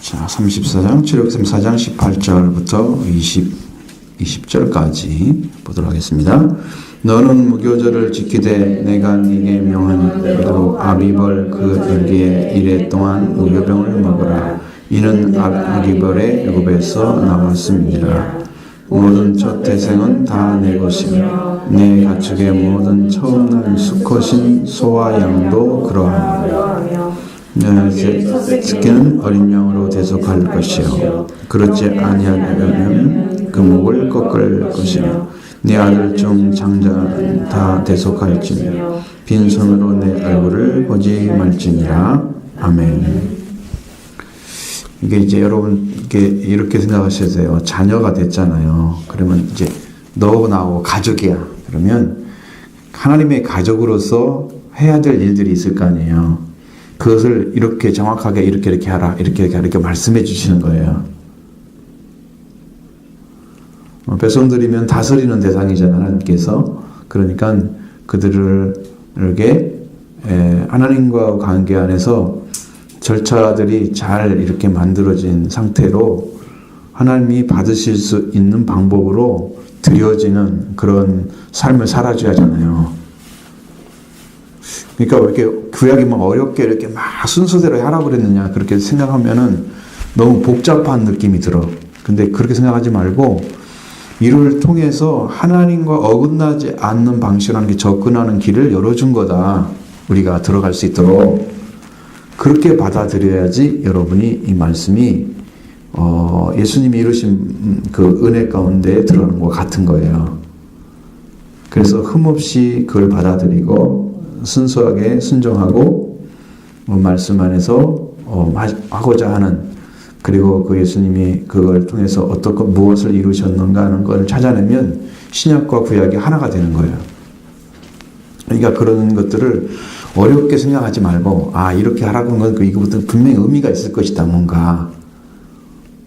자, 34장, 출애굽기 34장 18절부터 20절까지 보도록 하겠습니다. 너는 무교절을 지키되 내가 네게 명한 대로 아비벌 그 열기의 이래 동안 무교병을 먹으라. 이는 아비벌의 애굽에서 나왔음이니라. 모든 첫 태생은 다 내 것이며 내 가축의 모든 처음 난 수컷인 소와 양도 그러하며 새끼는 어린 양으로 대속할 것이요 그렇지 아니하면 그 목을 꺾을 것이요 네 아들 중 장자는 다 대속할지며 빈손으로 내 얼굴을 보지 말지니라. 아멘. 이게 이제 여러분 이렇게 생각하셔야 돼요. 자녀가 됐잖아요. 그러면 이제 너 나하고 가족이야. 그러면 하나님의 가족으로서 해야 될 일들이 있을 거 아니에요. 그것을 이렇게 정확하게 이렇게 하라, 이렇게 말씀해 주시는 거예요. 백성들이면 다스리는 대상이잖아요, 하나님께서. 그러니까 그들에게 하나님과 관계 안에서 절차들이 잘 이렇게 만들어진 상태로 하나님이 받으실 수 있는 방법으로 드려지는 그런 삶을 살아줘야 하잖아요. 그러니까 왜 이렇게 구약이 막 어렵게 이렇게 막 순서대로 하라고 그랬느냐 그렇게 생각하면은 너무 복잡한 느낌이 들어. 근데 그렇게 생각하지 말고 이를 통해서 하나님과 어긋나지 않는 방식으로 하는 게 접근하는 길을 열어준 거다. 우리가 들어갈 수 있도록 그렇게 받아들여야지 여러분이 이 말씀이 예수님이 이루신 그 은혜 가운데 들어가는 것과 같은 거예요. 그래서 흠없이 그걸 받아들이고 순수하게 순종하고 말씀 안에서 하고자 하는 그리고 그 예수님이 그걸 통해서 어떻게 무엇을 이루셨는가 하는 걸 찾아내면 신약과 구약이 하나가 되는 거예요. 그러니까 그런 것들을 어렵게 생각하지 말고 이렇게 하라고 한 건 이거부터 분명히 의미가 있을 것이다 뭔가.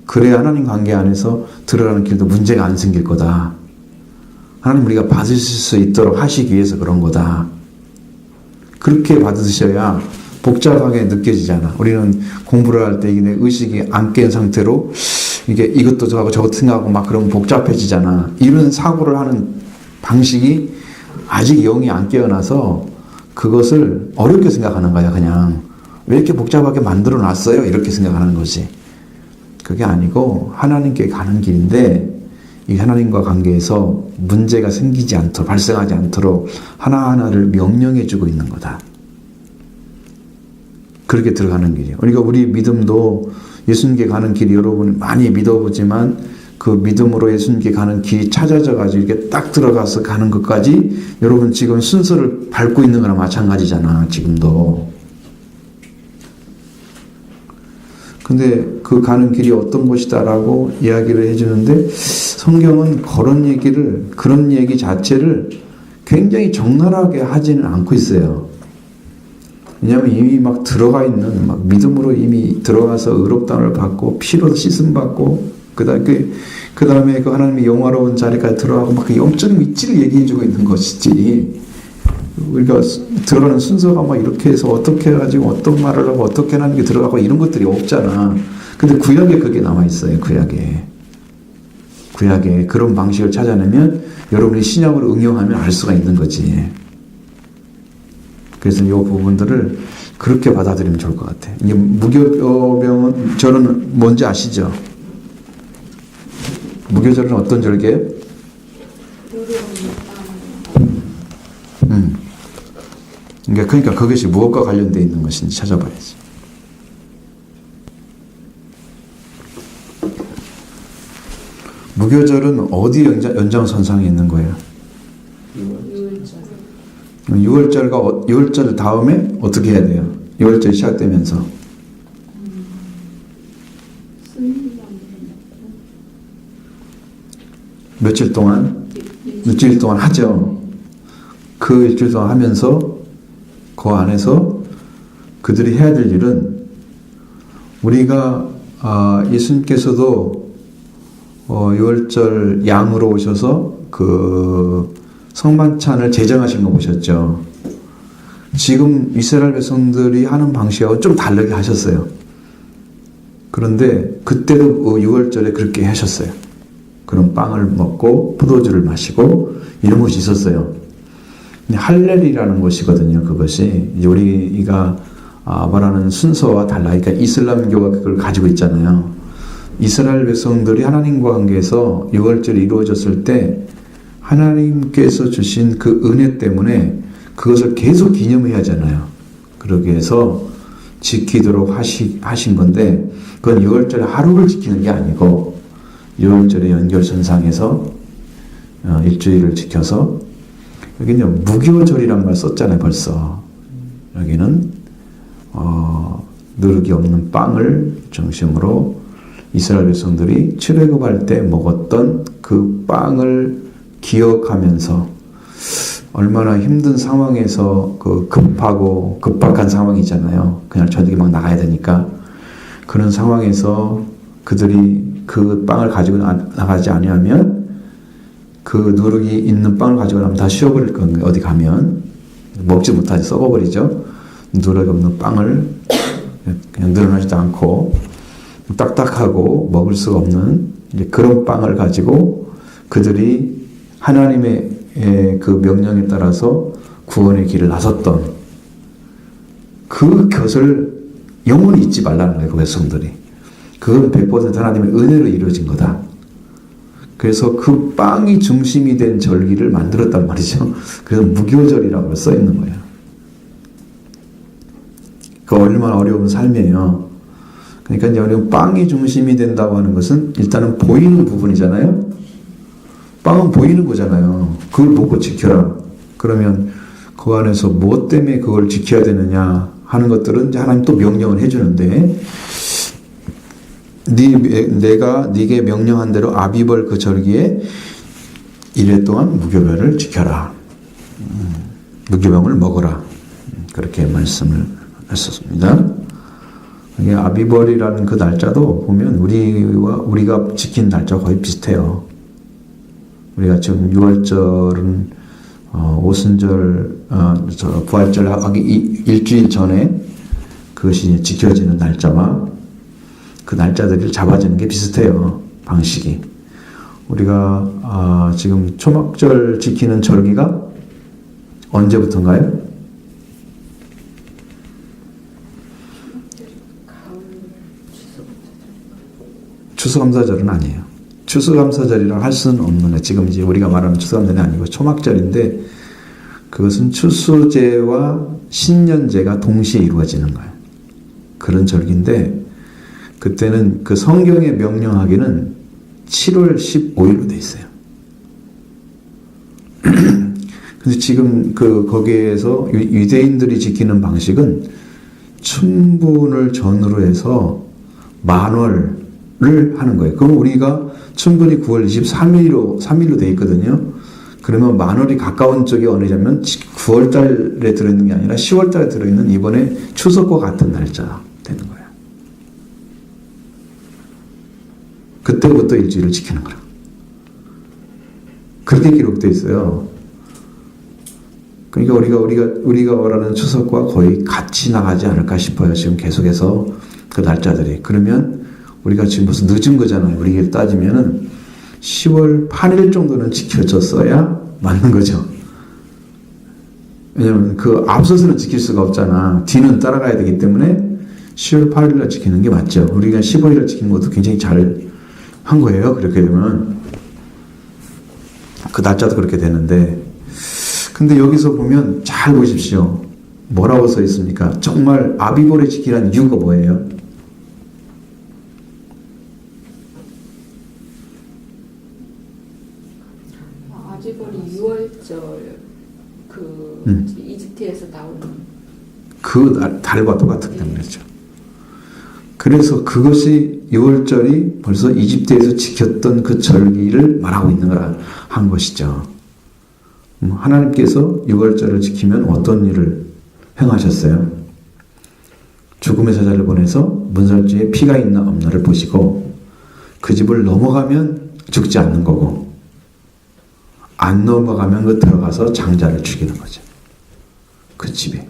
그래야 하나님 관계 안에서 들어가는 길도 문제가 안 생길 거다. 하나님 우리가 받으실 수 있도록 하시기 위해서 그런 거다. 그렇게 받으셔야 복잡하게 느껴지잖아. 우리는 공부를 할 때 이게 의식이 안 깬 상태로 이게 이것도 저하고 저것도 생각하고 막 그러면 복잡해지잖아. 이런 사고를 하는 방식이 아직 영이 안 깨어나서 그것을 어렵게 생각하는 거야. 그냥 왜 이렇게 복잡하게 만들어 놨어요? 이렇게 생각하는 거지. 그게 아니고 하나님께 가는 길인데 이 하나님과 관계에서 문제가 생기지 않도록 발생하지 않도록 하나하나를 명령해 주고 있는 거다. 그렇게 들어가는 길이에요. 그러니까 우리 믿음도 예수님께 가는 길이 여러분 많이 믿어보지만 그 믿음으로 예수님께 가는 길이 찾아져 가지고 이렇게 딱 들어가서 가는 것까지 여러분 지금 순서를 밟고 있는 거랑 마찬가지잖아. 지금도. 근데 그 가는 길이 어떤 곳이다라고 이야기를 해주는데 성경은 그런 얘기 자체를 굉장히 적나라하게 하지는 않고 있어요. 왜냐하면 이미 막 들어가 있는, 막 믿음으로 이미 들어가서 의롭다함을 받고 피로 씻음 받고 그 다음에 그 하나님의 영화로운 자리까지 들어가고 막 그 영적 위치를 얘기해주고 있는 것이지. 우리가 들어가는 순서가 막 이렇게 해서 어떻게 해가지고 어떤 말을 하고 어떻게 하는 게 들어가고 이런 것들이 없잖아. 근데 구약에 그게 나와 있어요. 구약에 그런 방식을 찾아내면 여러분이 신약으로 응용하면 알 수가 있는 거지. 그래서 이 부분들을 그렇게 받아들이면 좋을 것 같아. 이게 무교병은 저는 뭔지 아시죠? 무교절은 어떤 절개예요? 그러니까 그것이 무엇과 관련되어 있는 것인지 찾아봐야지. 무교절은 어디 연장선상에 있는 거예요? 6월절 다음에 어떻게 해야 돼요? 6월절 시작되면서 며칠 동안 하죠. 그 일주일 동안 하면서 그 안에서 그들이 해야 될 일은 우리가 예수님께서도 6월절 양으로 오셔서 그 성만찬을 제정하신 거 보셨죠. 지금 이스라엘 백성들이 하는 방식하고 좀 다르게 하셨어요. 그런데 그때도 6월절에 그렇게 하셨어요. 그런 빵을 먹고 포도주를 마시고 이런 것이 있었어요. 할렐이라는 것이거든요. 그것이 이제 우리가 말하는 순서와 달라. 그러니까 이슬람교가 그걸 가지고 있잖아요. 이스라엘 백성들이 하나님과 관계에서 6월절이 이루어졌을 때 하나님께서 주신 그 은혜 때문에 그것을 계속 기념해야 하잖아요. 그러기 위해서 지키도록 하신 건데 그건 6월절에 하루를 지키는 게 아니고 6월절의 연결선상에서 일주일을 지켜서 여기는 무교절이란 말 썼잖아요. 벌써 여기는 누룩이 없는 빵을 중심으로 이스라엘 백성들이 출애굽할 때 먹었던 그 빵을 기억하면서 얼마나 힘든 상황에서 그 급하고 급박한 상황이잖아요. 그냥 저녁에 막 나가야 되니까 그런 상황에서 그들이 그 빵을 가지고 나가지 아니하면 그 누룩이 있는 빵을 가지고 나면 다 쉬어버릴 건데 어디 가면 먹지 못하지 썩어버리죠. 누룩이 없는 빵을 그냥 늘어나지도 않고 딱딱하고 먹을 수가 없는 이제 그런 빵을 가지고 그들이 하나님의 그 명령에 따라서 구원의 길을 나섰던 그 것을 영원히 잊지 말라는 거예요. 그 백성들이. 그건 100% 하나님의 은혜로 이루어진 거다. 그래서 그 빵이 중심이 된 절기를 만들었단 말이죠. 그래서 무교절이라고 써 있는 거예요. 그 얼마나 어려운 삶이에요. 그러니까 여러분 빵이 중심이 된다고 하는 것은 일단은 보이는 부분이잖아요. 빵은 보이는 거잖아요. 그걸 먹고 지켜라. 그러면 그 안에서 무엇 때문에 그걸 지켜야 되느냐 하는 것들은 이제 하나님 또 명령을 해주는데 내가 네게 명령한 대로 아비벌 그 절기에 이래 동안 무교병을 지켜라. 무교병을 먹어라. 그렇게 말씀을 했었습니다. 이게 아비벌이라는 그 날짜도 보면 우리가 지킨 날짜가 거의 비슷해요. 우리가 지금 6월절은 오순절, 부활절 하기 일주일 전에 그것이 지켜지는 날짜와 그 날짜들이 잡아지는 게 비슷해요. 방식이. 우리가 지금 초막절 지키는 절기가 언제부터인가요? 추수감사절은 아니에요. 추수감사절이라 할 수는 없는 애. 지금 이제 우리가 말하는 추수감사절이 아니고 초막절인데 그것은 추수제와 신년제가 동시에 이루어지는 거예요. 그런 절기인데 그때는 그 성경에 명령하기는 7월 15일로 돼 있어요. 근데 지금 거기에서 유대인들이 지키는 방식은 춘분을 전후로 해서 만월을 하는 거예요. 그럼 우리가 춘분이 9월 23일로 돼 있거든요. 그러면 만월이 가까운 쪽이 어느냐면 9월 달에 들어있는 게 아니라 10월 달에 들어있는 이번에 추석과 같은 날짜 되는 거예요. 그때부터 일주일을 지키는 거라. 그렇게 기록되어 있어요. 그러니까 우리가 말하는 추석과 거의 같이 나가지 않을까 싶어요. 지금 계속해서 그 날짜들이. 그러면 우리가 지금 무슨 늦은 거잖아요. 우리에게 따지면은 10월 8일 정도는 지켜졌어야 맞는 거죠. 왜냐면 그 앞서서는 지킬 수가 없잖아. 뒤는 따라가야 되기 때문에 10월 8일날 지키는 게 맞죠. 우리가 15일날 지키는 것도 굉장히 잘 한 거예요. 그렇게 되면 그 날짜도 그렇게 되는데 근데 여기서 보면 잘 보십시오. 뭐라고 써 있습니까? 정말 아비보를 지키라는 이유가 뭐예요? 아비벌이 6월절 이집트에서 나오는 그 달과 똑같기 때문이죠. 그래서 그것이 6월절이 벌써 이집트에서 지켰던 그 절기를 말하고 있는 거라 한 것이죠. 하나님께서 6월절을 지키면 어떤 일을 행하셨어요? 죽음의 사자를 보내서 문설주에 피가 있나 없나를 보시고 그 집을 넘어가면 죽지 않는 거고 안 넘어가면 그 들어가서 장자를 죽이는 거죠. 그 집에.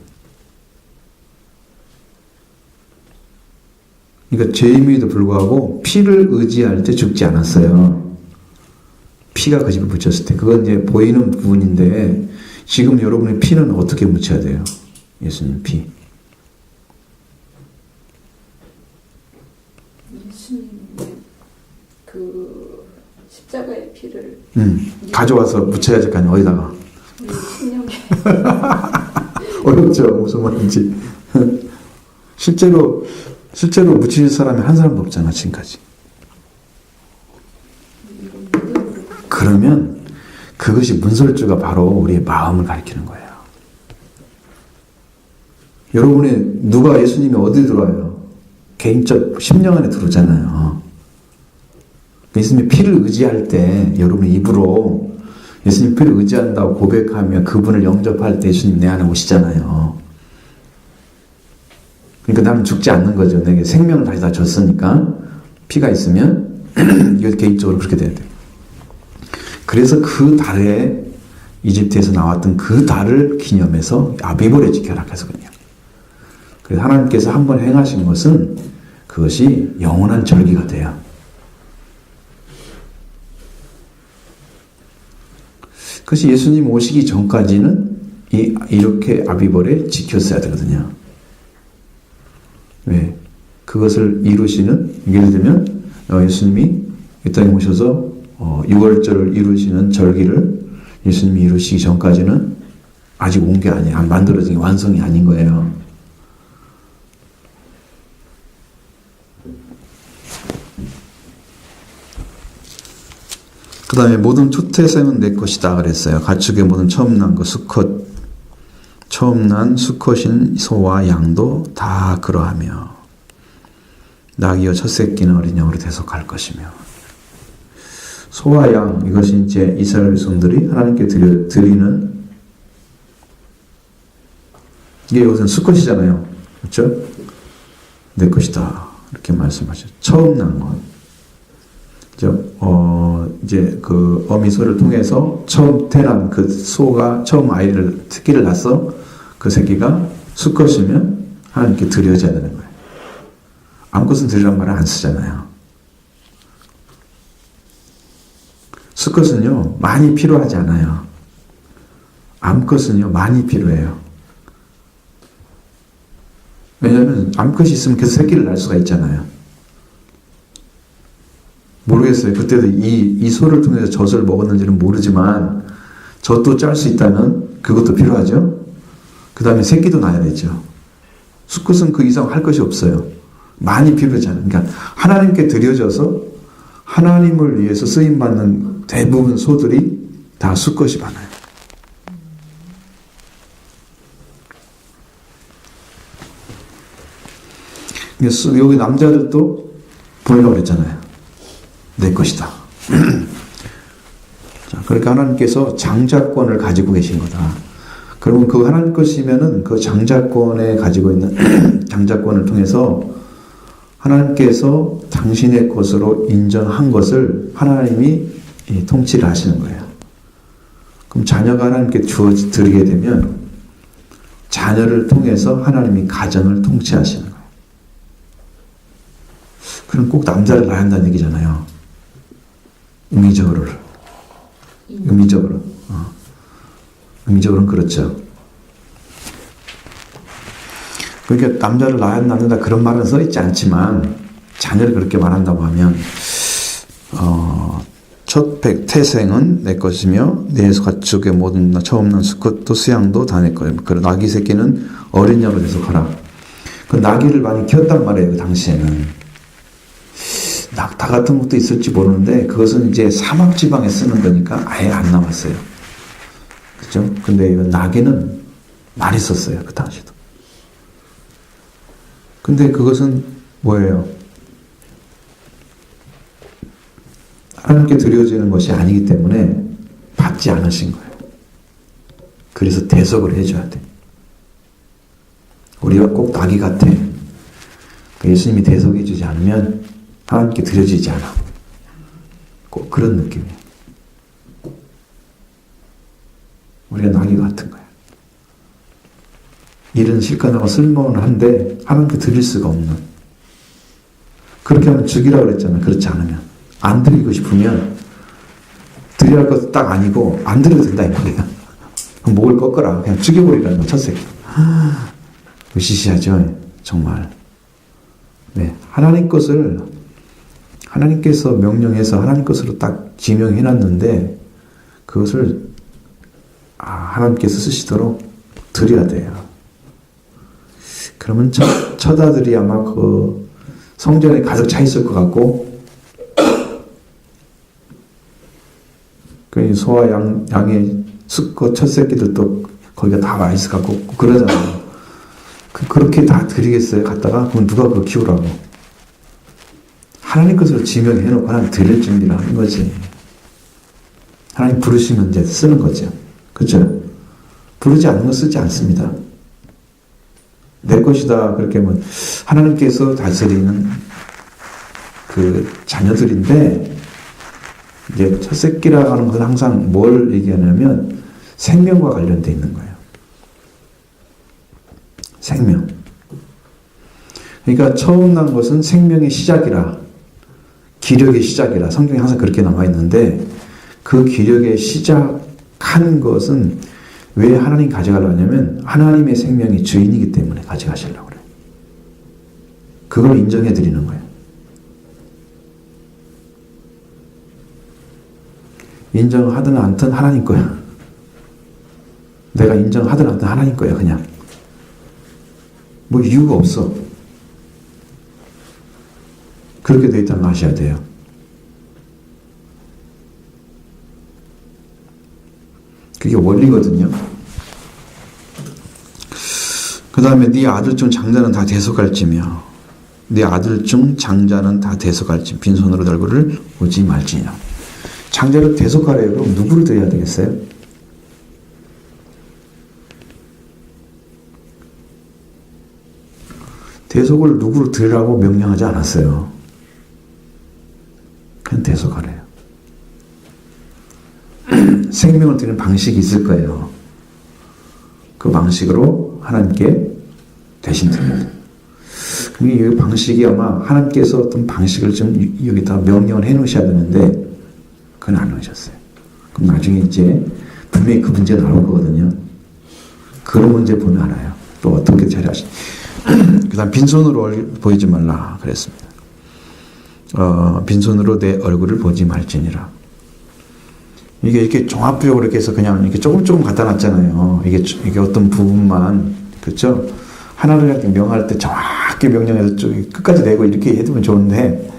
그러니까 죄임에도 불구하고 피를 의지할 때 죽지 않았어요. 피가 그 집에 묻혔을 때. 그건 이제 보이는 부분인데 지금 여러분의 피는 어떻게 묻혀야 돼요? 예수님 피. 예수님의 그 십자가의 피를 가져와서 묻혀야 될 거 아니에요. 어디다가. 신령에 어렵죠. 무슨 말인지. 실제로 묻힐 사람이 한 사람도 없잖아. 지금까지. 그러면 그것이 문설주가 바로 우리의 마음을 가리키는 거예요. 여러분의 누가 예수님이 어디 들어와요? 개인적 심령 안에 들어오잖아요. 예수님의 피를 의지할 때 여러분의 입으로 예수님 피를 의지한다고 고백하며 그분을 영접할 때 예수님 내 안에 오시잖아요. 그러니까 나는 죽지 않는 거죠. 내게 생명을 다시 다 줬으니까 피가 있으면 이거 개인적으로 그렇게 돼야 돼요. 그래서 그 달에 이집트에서 나왔던 그 달을 기념해서 아비보레 지켜라 해서군요. 그래서 하나님께서 한번 행하신 것은 그것이 영원한 절기가 돼요. 그것이 예수님 오시기 전까지는 이렇게 아비보레 지켰어야 되거든요. 왜? 그것을 이루시는, 예를 들면 예수님이 이 땅에 오셔서 6월절을 이루시는 절기를 예수님이 이루시기 전까지는 아직 온 게 아니에요. 만들어진 게 완성이 아닌 거예요. 그 다음에 모든 초태생은 내 것이다 그랬어요. 가축의 모든 처음 난 것, 수컷, 처음 난 수컷인 소와 양도 다 그러하며 낙이요 첫 새끼는 어린 양으로 대속할 것이며. 소와 양, 이것이 이제 이스라엘 백성들이 하나님께 드리는, 이게 이것은 수컷이잖아요. 그렇죠? 내 것이다 이렇게 말씀하셨죠. 처음 난 것. 이제 그 어미소를 통해서 처음 태어난 그 소가 처음 새끼를 낳아서 그 새끼가 수컷이면 하나님께 드려져야 되는 거예요. 암컷은 드리란 말을 안 쓰잖아요. 수컷은요 많이 필요하지 않아요. 암컷은요 많이 필요해요. 왜냐하면 암컷이 있으면 계속 새끼를 낳을 수가 있잖아요. 모르겠어요. 그때도 이 소를 통해서 젖을 먹었는지는 모르지만 젖도 짤 수 있다면 그것도 필요하죠. 그 다음에 새끼도 낳아야 되죠. 수컷은 그 이상 할 것이 없어요. 많이 필요하잖아요. 그러니까 하나님께 드려져서 하나님을 위해서 쓰임받는 대부분 소들이 다 수컷이 많아요. 여기 남자들도 보내라고 그랬잖아요. 내 것이다. 자, 그러니까 하나님께서 장자권을 가지고 계신 거다. 그러면 그 하나님 것이면은 그 장자권에 가지고 있는 장자권을 통해서 하나님께서 당신의 것으로 인정한 것을 하나님이 통치를 하시는 거예요. 그럼 자녀가 하나님께 드리게 되면 자녀를 통해서 하나님이 가정을 통치하시는 거예요. 그럼 꼭 남자를 낳아야 한다는 얘기잖아요. 의미적으로는 그렇죠. 그러니까 남자를 낳아야 낳는다 그런 말은 써있지 않지만 자녀를 그렇게 말한다고 하면 첫 태생은 내 것이며 내 가축의 모든 처음 난 수컷도 수양도 다 내 거예요. 그 나귀 새끼는 어린 양으로 대속하라. 그 나귀를 많이 키웠단 말이에요. 그 당시에는. 낙타 같은 것도 있을지 모르는데 그것은 이제 사막 지방에 쓰는 거니까 아예 안 나왔어요. 그렇죠? 근데 이 나귀는 많이 썼어요. 그 당시도. 근데 그것은 뭐예요? 하나님께 드려지는 것이 아니기 때문에 받지 않으신 거예요. 그래서 대속을 해줘야 돼. 우리가 꼭 나귀 같아. 예수님이 대속해 주지 않으면 하나님께 드려지지 않아. 꼭 그런 느낌이에요. 우리가 나귀 같은 거예요. 일은 실컷하고 쓸모는 한데 하나님께 드릴 수가 없는. 그렇게 하면 죽이라고 그랬잖아. 그렇지 않으면. 안 드리고 싶으면 드려야 할 것도 딱 아니고 안 드려도 된다 이 말이야. 그럼 목을 꺾어라. 그냥 죽여버리라는 거, 첫 새끼. 으시시하죠. 정말. 네. 하나님 것을 하나님께서 명령해서 하나님 것으로 딱 지명해놨는데 그것을 하나님께서 쓰시도록 드려야 돼요. 그러면 첫 아들이 아마 그 성전에 가득 차 있을 것 같고 그 소와 양의 숫것 첫 새끼들도 거기가 다 와 있을 것 같고 그러잖아요. 그렇게 다 드리겠어요? 갔다가 그럼 누가 그거 키우라고? 하나님 것으로 지명해놓고 하나님 드릴 준비를 하는 거지. 하나님 부르시면 이제 쓰는 거죠. 그렇죠? 부르지 않는 건 쓰지 않습니다. 내 것이다 그렇게 하면 하나님께서 다스리는 그 자녀들인데 이제 첫 새끼라고 하는 것은 항상 뭘 얘기하냐면 생명과 관련되어 있는 거예요. 생명. 그러니까 처음 난 것은 생명의 시작이라, 기력의 시작이라 성경에 항상 그렇게 나와 있는데 그 기력의 시작한 것은 왜 하나님 가져가려고 하냐면 하나님의 생명이 주인이기 때문에 가져가시려고 그래요. 그걸 인정해 드리는 거예요. 인정하든 않든 하나님 거야. 내가 인정하든 않든 하나님 거야 그냥. 뭐 이유가 없어. 그렇게 돼 있다는 거 아셔야 돼요. 그게 원리거든요. 그 다음에 네 아들 중 장자는 다 대속할지며 네 아들 중 장자는 다 대속할지 빈손으로 얼굴을 보지 말지니라. 장자를 대속하래요. 그럼 누구를 드려야 되겠어요? 대속을 누구로 드리라고 명령하지 않았어요. 그냥 대속하래요. 생명을 드리는 방식이 있을 거예요. 그 방식으로 하나님께 대신 드려야 돼요. 이 방식이 아마 하나님께서 어떤 방식을 좀 여기다 명령을 해 놓으셔야 되는데 그건 안 놓으셨어요. 그럼 나중에 이제 분명히 그 문제 나올 거거든요. 그런 문제 보면 알아요. 또 어떻게 처리하시. 그 다음 빈손으로 보이지 말라 그랬습니다. 빈손으로 내 얼굴을 보지 말지니라. 이게 이렇게 종합적으로 이렇게 해서 그냥 이렇게 조금 갖다 놨잖아요. 이게 어떤 부분만, 그렇죠? 하나를 명할 때 정확히 명령해서 끝까지 내고 이렇게 해두면 좋은데,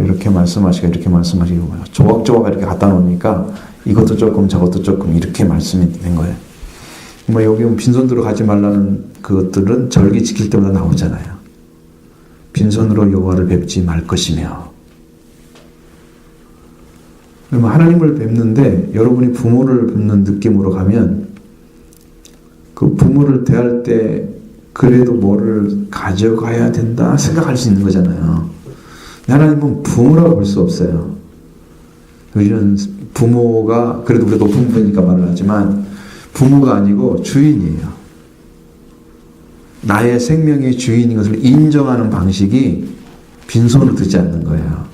이렇게 말씀하시고 이렇게 말씀하시고 조각조각 이렇게 갖다 놓으니까 이것도 조금 저것도 조금 이렇게 말씀이 된 거예요. 뭐 여기 빈손으로 가지 말라는 그것들은 절기 지킬 때마다 나오잖아요. 빈손으로 여호와를 뵙지 말 것이며. 그러면 하나님을 뵙는데 여러분이 부모를 뵙는 느낌으로 가면 그 부모를 대할 때 그래도 뭐를 가져가야 된다 생각할 수 있는 거잖아요. 하나님은 부모라고 볼 수 없어요. 우리는 부모가 그래도 우리가 높은 분이니까 말을 하지만 부모가 아니고 주인이에요. 나의 생명의 주인인 것을 인정하는 방식이 빈손으로 두지 않는 거예요.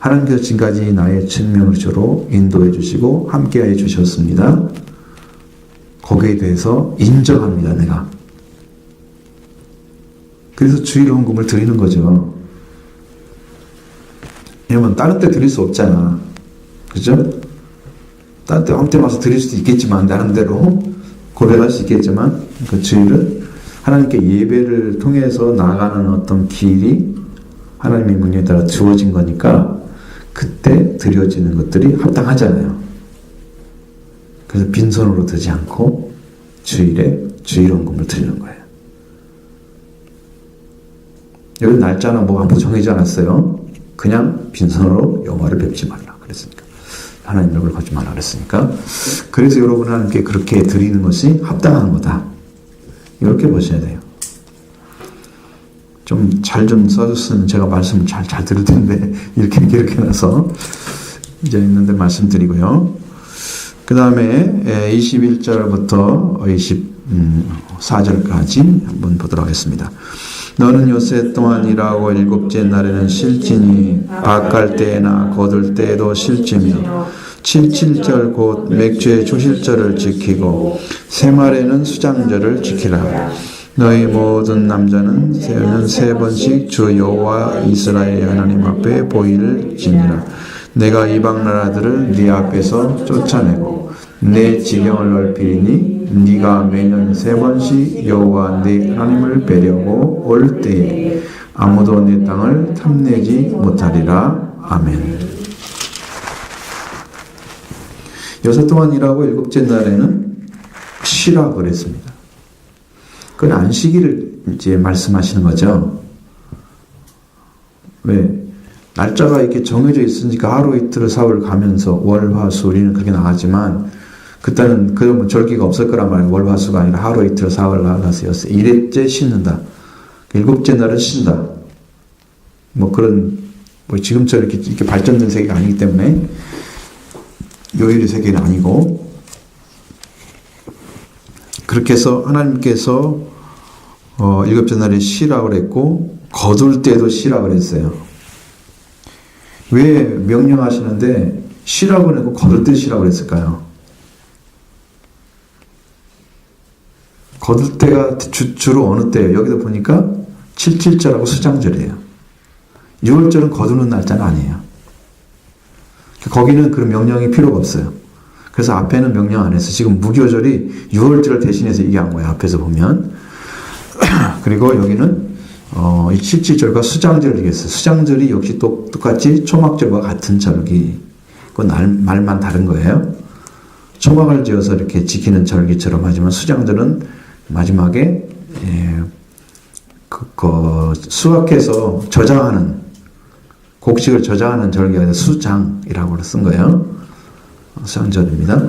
하나님께서 지금까지 나의 생명으로 인도해 주시고 함께해 주셨습니다. 거기에 대해서 인정합니다. 내가. 그래서 주일 헌금을 드리는 거죠. 왜냐면 다른 때 드릴 수 없잖아. 그죠? 다른 때 아무 때 와서 드릴 수도 있겠지만 나름대로 고백할 수 있겠지만 그 주일은 하나님께 예배를 통해서 나아가는 어떤 길이 하나님의 문에 따라 주어진 거니까 그때 드려지는 것들이 합당하잖아요. 그래서 빈손으로 드지 않고 주일에 주일 헌금을 드리는 거예요. 여기 날짜는 뭐 아무도 정해지 않았어요. 그냥 빈손으로 여호와를 뵙지 말라 그랬으니까. 하나님 얼굴을 보지 말라 그랬으니까. 그래서 여러분 하나님께 그렇게 드리는 것이 합당한 거다. 이렇게 보셔야 돼요. 좀 잘 좀 써줬으면 제가 말씀을 잘 들을 텐데 이렇게 해놔서 이제 있는데 말씀드리고요. 그 다음에 21절부터 24절까지 한번 보도록 하겠습니다. 너는 요새 동안 일하고 일곱째 날에는 쉴지니 밭갈 때나 거둘 때에도 쉴지며 칠칠절 곧 맥주의 조실절을 지키고 새말에는 수장절을 지키라. 너희 모든 남자는 세 번씩 주 여호와 이스라엘 하나님 앞에 보일지니라. 내가 이방 나라들을 네 앞에서 쫓아내고 내 지경을 넓히니 네가 매년 세 번씩 여호와 네 하나님을 뵈려고 올 때에 아무도 내 땅을 탐내지 못하리라. 아멘. 요새 동안 일하고 일곱째 날에는 쉬라 그랬습니다. 그건 안식일을 이제 말씀하시는 거죠. 왜? 날짜가 이렇게 정해져 있으니까 하루 이틀 사흘 가면서 월, 화, 수 우리는 그렇게 나가지만 그때는 그러면 절기가 없을 거란 말이에요. 월, 화, 수가 아니라 하루 이틀 사흘 나가서 1회째 쉬는다. 일곱째 날은 쉰다. 뭐 그런 뭐 지금처럼 이렇게 발전된 세계가 아니기 때문에 요일의 세계는 아니고 그렇게 해서 하나님께서 일곱째 날에 쉬라고 그랬고 거둘 때도 쉬라고 그랬어요. 왜 명령하시는데 쉬라고 그랬고 거둘 때 쉬라고 그랬을까요? 거둘 때가 주로 어느 때예요? 여기도 보니까 7.7절하고 수장절이에요. 6월절은 거두는 날짜는 아니에요. 거기는 그런 명령이 필요가 없어요. 그래서 앞에는 명령 안 했어요. 지금 무교절이 6월절을 대신해서 얘기한 거예요. 앞에서 보면. 그리고 여기는 이 7.7절과 수장절을 얘기했어요. 수장절이 역시 똑같이 초막절과 같은 절기. 그건 말만 다른 거예요. 초막을 지어서 이렇게 지키는 절기처럼 하지만 수장절은 마지막에 수확해서 저장하는 곡식을 저장하는 절기가 아니라 수장이라고 쓴 거예요. 수장절입니다.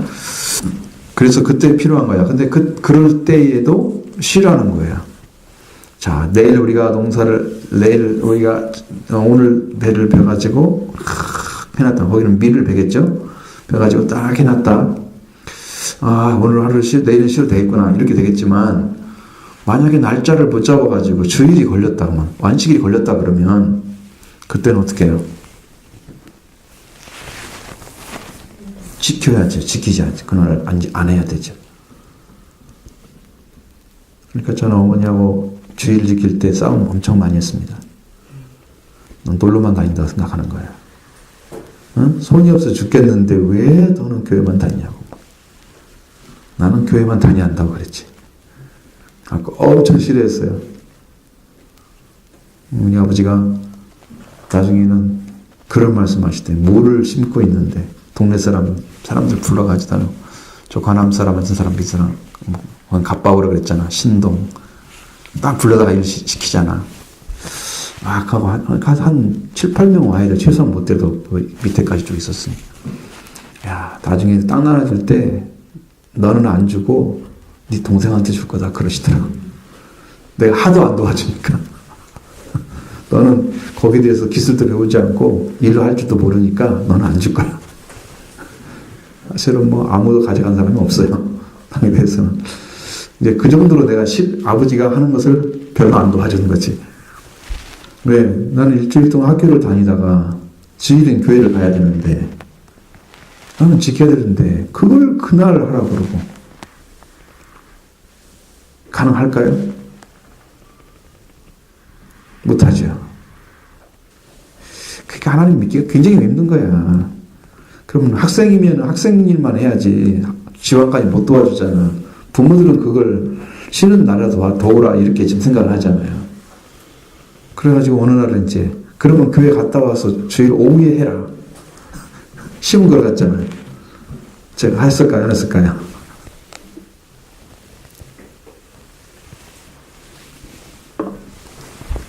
그래서 그때 필요한 거야. 근데 그럴 때에도 쉬라는 거예요. 자, 내일 우리가 오늘 배를 벼가지고 해놨다. 거기는 밀을 베겠죠? 벼가지고 딱 해놨다. 아, 오늘 하루 내일은 쉬어도 되겠구나. 이렇게 되겠지만 만약에 날짜를 못 잡아가지고 주일이 걸렸다 그러면 완식일이 걸렸다 그러면 그때는 어떻게 해요? 지켜야지. 지키지 않지. 그날 안 해야 되죠. 그러니까 저는 어머니하고 주일 지킬 때 싸움 엄청 많이 했습니다. 넌 놀러만 다닌다고 생각하는 거야. 응? 손이 없어 죽겠는데 왜 너는 교회만 다니냐고. 나는 교회만 다녀야 한다고 그랬지. 아까 엄청 싫어했어요. 우리 아버지가 나중에는 그런 말씀 하시대. 물을 심고 있는데 동네 사람들 불러가지고 다니고 저 관암 사람 같은 사람 비슷한 갑바오라 그랬잖아. 신동 딱 불러다가 일 시키잖아. 막 하고 한 7, 8명 와야 돼. 최소한 못 돼도 밑에까지 쭉 있었으니. 야, 나중에 땅 나눠줄 때 너는 안 주고 네 동생한테 줄 거다 그러시더라고. 내가 하도 안 도와주니까. 너는 거기에 대해서 기술도 배우지 않고 일을 할 줄도 모르니까 너는 안 줄 거야. 사실은 뭐 아무도 가져간 사람이 없어요. 땅에 대해서는. 이제 그 정도로 내가 아버지가 하는 것을 별로 안 도와주는 거지. 왜? 나는 일주일 동안 학교를 다니다가 주일엔 교회를 가야 되는데 나는 지켜야 되는데 그걸 그날 하라고 그러고 가능할까요? 못하죠. 그러니까 하나님 믿기가 굉장히 힘든 거야. 그러면 학생이면 학생 일만 해야지 지방까지 못 도와주잖아. 부모들은 그걸 쉬는 날이라도 도우라 이렇게 지금 생각을 하잖아요. 그래가지고 어느 날은 이제 그러면 교회 갔다 와서 주일 오후에 해라. 쉬운 걸 같잖아요. 제가 했을까요? 안 했을까요?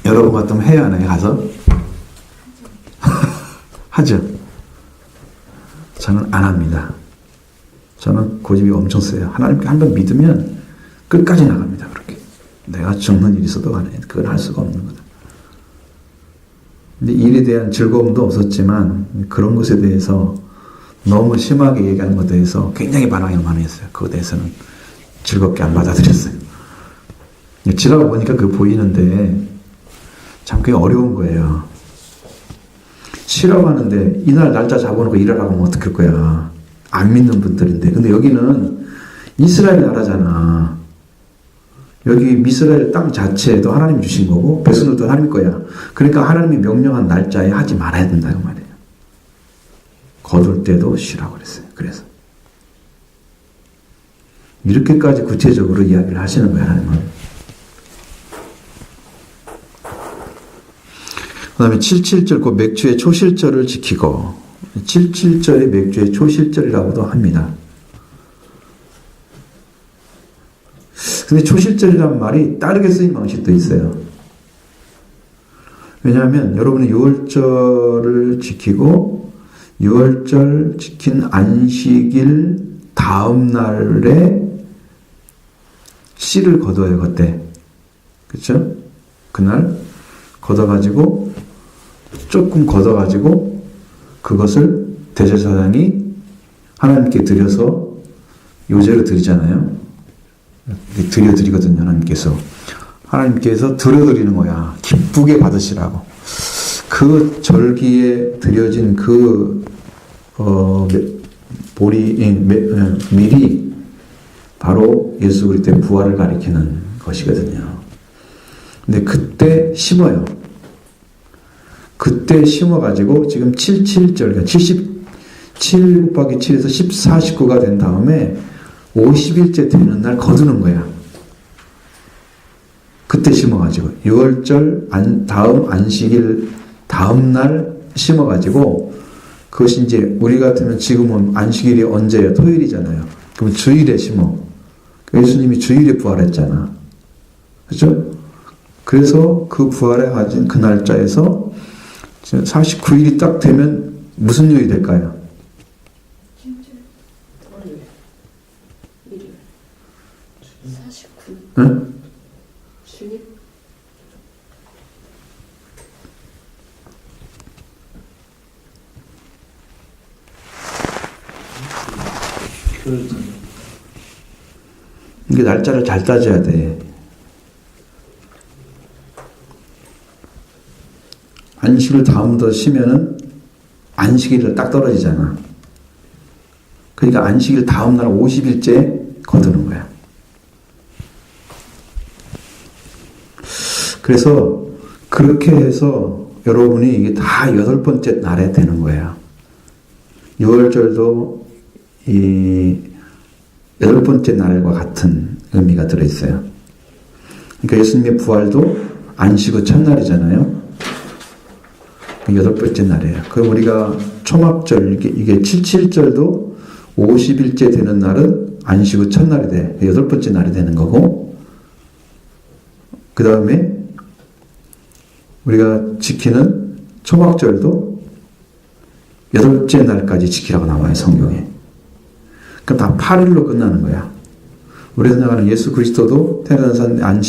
여러분 같으면 해야 하나요? 가서? 하죠. 저는 안 합니다. 저는 고집이 엄청 세요. 하나님께 한번 믿으면 끝까지 나갑니다. 그렇게. 내가 죽는 일이 있어도 간에 그건 할 수가 없는 거다. 근데 일에 대한 즐거움도 없었지만 그런 것에 대해서 너무 심하게 얘기하는 것에 대해서 굉장히 반항을 많이 했어요. 그것에 대해서는 즐겁게 안 받아들였어요. 지나가 보니까 그게 보이는데 참 그게 어려운 거예요. 실험하는데 이날 날짜 잡아놓고 일하라고 하면 어떡할 거야. 안 믿는 분들인데. 근데 여기는 이스라엘 나라잖아. 여기 이스라엘 땅 자체도 하나님이 주신 거고 백성들도 하나님 거야. 그러니까 하나님이 명령한 날짜에 하지 말아야 된다 그 말이에요. 거둘 때도 쉬라고 그랬어요. 그래서 이렇게까지 구체적으로 이야기를 하시는 거예요. 하나님은. 그 다음에 77절 그 맥주의 초실절을 지키고 77절이 맥주의 초실절이라고도 합니다. 근데 초실절이란 말이 다르게 쓰인 방식도 있어요. 왜냐하면 여러분이 6월절을 지키고 6월절 지킨 안식일 다음 날에 씨를 거둬요. 그때. 그렇죠? 그날 걷어가지고 조금 걷어가지고 그것을 대제사장이 하나님께 드려서 요제로 드리잖아요. 드리거든요. 하나님께서 들어드리는 거야. 기쁘게 받으시라고. 그 절기에 드려진 그 밀이 바로 예수 그리스도의 부활을 가리키는 것이거든요. 근데 그때 심어요. 그때 심어가지고 지금 77절, 77 곱하기 7에서 14, 19가 된 다음에 50일째 되는 날 거두는 거야. 그때 심어가지고 6월절 다음 안식일 다음 날 심어가지고 그것이 이제 우리 같으면 지금은 안식일이 언제예요? 토요일이잖아요. 그럼 주일에 심어. 예수님이 주일에 부활했잖아. 그렇죠? 그래서 그 부활에 가진 그 날짜에서 49일이 딱 되면 무슨 요일이 될까요? 일요일. 49. 응? 주일. 이게 날짜를 잘 따져야 돼. 안식을 다음부터 쉬면은 안식일을 딱 떨어지잖아. 그러니까 안식일 다음 날 50일째 거두는 거야. 그래서 그렇게 해서 여러분이 이게 다 8번째 날에 되는 거예요. 6월절도 이 8번째 날과 같은 의미가 들어있어요. 그러니까 예수님의 부활도 안식 후 첫날이잖아요. 8번째 날이에요. 그럼 우리가 초막절, 이게 77절도 50일째 되는 날은 안식 후 첫날이 돼. 8번째 날이 되는 거고, 그 다음에 우리가 지키는 초막절도 8번째 날까지 지키라고 나와요, 성경에. 그럼 다 8일로 끝나는 거야. 우리가 생각하는 예수 그리스도도 태어난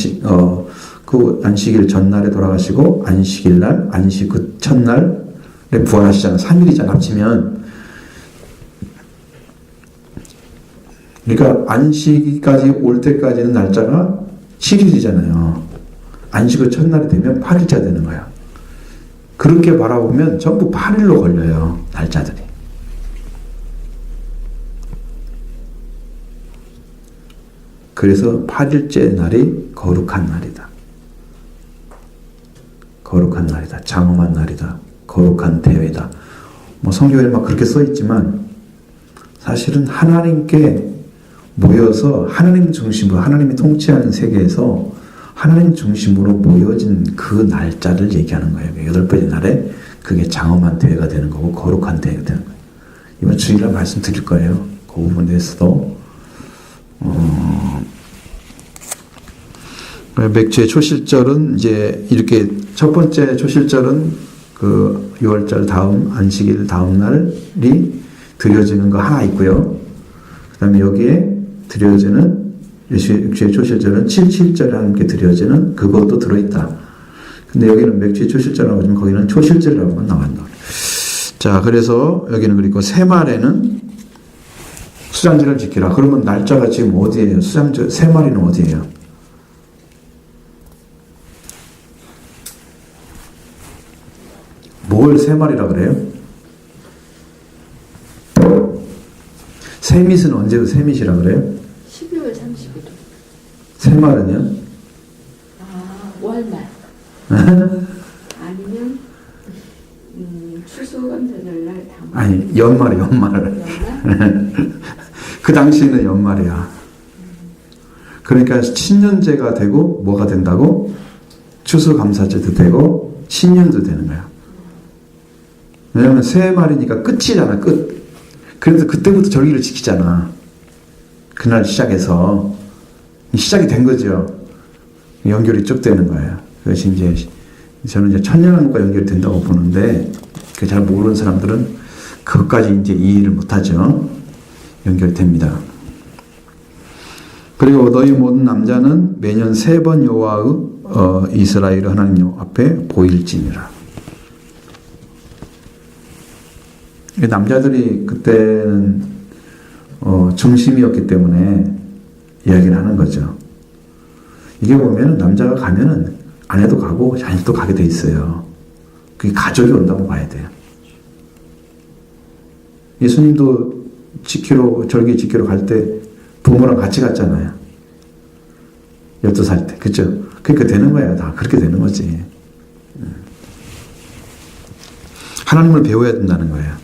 그 안식일 전날에 돌아가시고 안식일 날, 안식 그 첫날에 부활하시잖아. 3일이잖아, 합치면. 그러니까 안식일까지 올 때까지는 날짜가 7일이잖아요. 안식 후 첫날이 되면 8일째 되는 거야. 그렇게 바라보면 전부 8일로 걸려요, 날짜들이. 그래서 8일째 날이 거룩한 날이다. 거룩한 날이다. 장엄한 날이다. 거룩한 대회다. 뭐 성경에 막 그렇게 써 있지만 사실은 하나님께 모여서 하나님 중심으로 하나님이 통치하는 세계에서 하나님 중심으로 모여진 그 날짜를 얘기하는 거예요. 8번째 날에 그게 장엄한 대회가 되는 거고 거룩한 대회가 되는 거예요. 이번 주일날 말씀드릴 거예요. 그 부분에 대해서도 맥주의 초실절은 이제 이렇게 첫 번째 초실절은 그 6월절 다음 안식일 다음 날이 드려지는 거 하나 있고요. 그 다음에 여기에 드려지는 맥주의 초실절은 77절에 함께 드려지는 그것도 들어있다. 근데 여기는 맥주의 초실절이라고 하지만 거기는 초실절이라고만 나간다. 자, 그래서 여기는 그리고 새말에는 수장절을 지키라. 그러면 날짜가 지금 어디예요? 새말에는 어디예요? 뭘 세말이라 그래요? 세밋은 언제 세밋이라 그래요? 12월 35일. 세말은요? 아, 월말. 아니면 추수감사절날 당. 아니 연말. 연말? 그 당시에는 연말이야. 그러니까 신년제가 되고 뭐가 된다고? 추수감사제도 되고 신년도 되는 거야. 왜냐면 새해 말이니까 끝이잖아. 끝. 그래서 그때부터 절기를 지키잖아. 그날 시작해서 시작이 된 거죠. 연결이 쭉 되는 거예요. 그것이 이제 저는 이제 천년왕국과 연결이 된다고 보는데 그 잘 모르는 사람들은 그것까지 이제 이해를 못하죠. 연결됩니다. 그리고 너희 모든 남자는 매년 3번 여호와의 이스라엘 하나님 여호와 앞에 보일지니라. 남자들이 그때는 중심이었기 때문에 이야기를 하는 거죠. 이게 보면 남자가 가면은 아내도 가고 자녀도 가게 돼 있어요. 그게 가족이 온다고 봐야 돼요. 예수님도 절기 지키러 갈 때 부모랑 같이 갔잖아요. 12살 때. 그죠? 그러니까 되는 거야. 다 그렇게 되는 거지. 하나님을 배워야 된다는 거예요.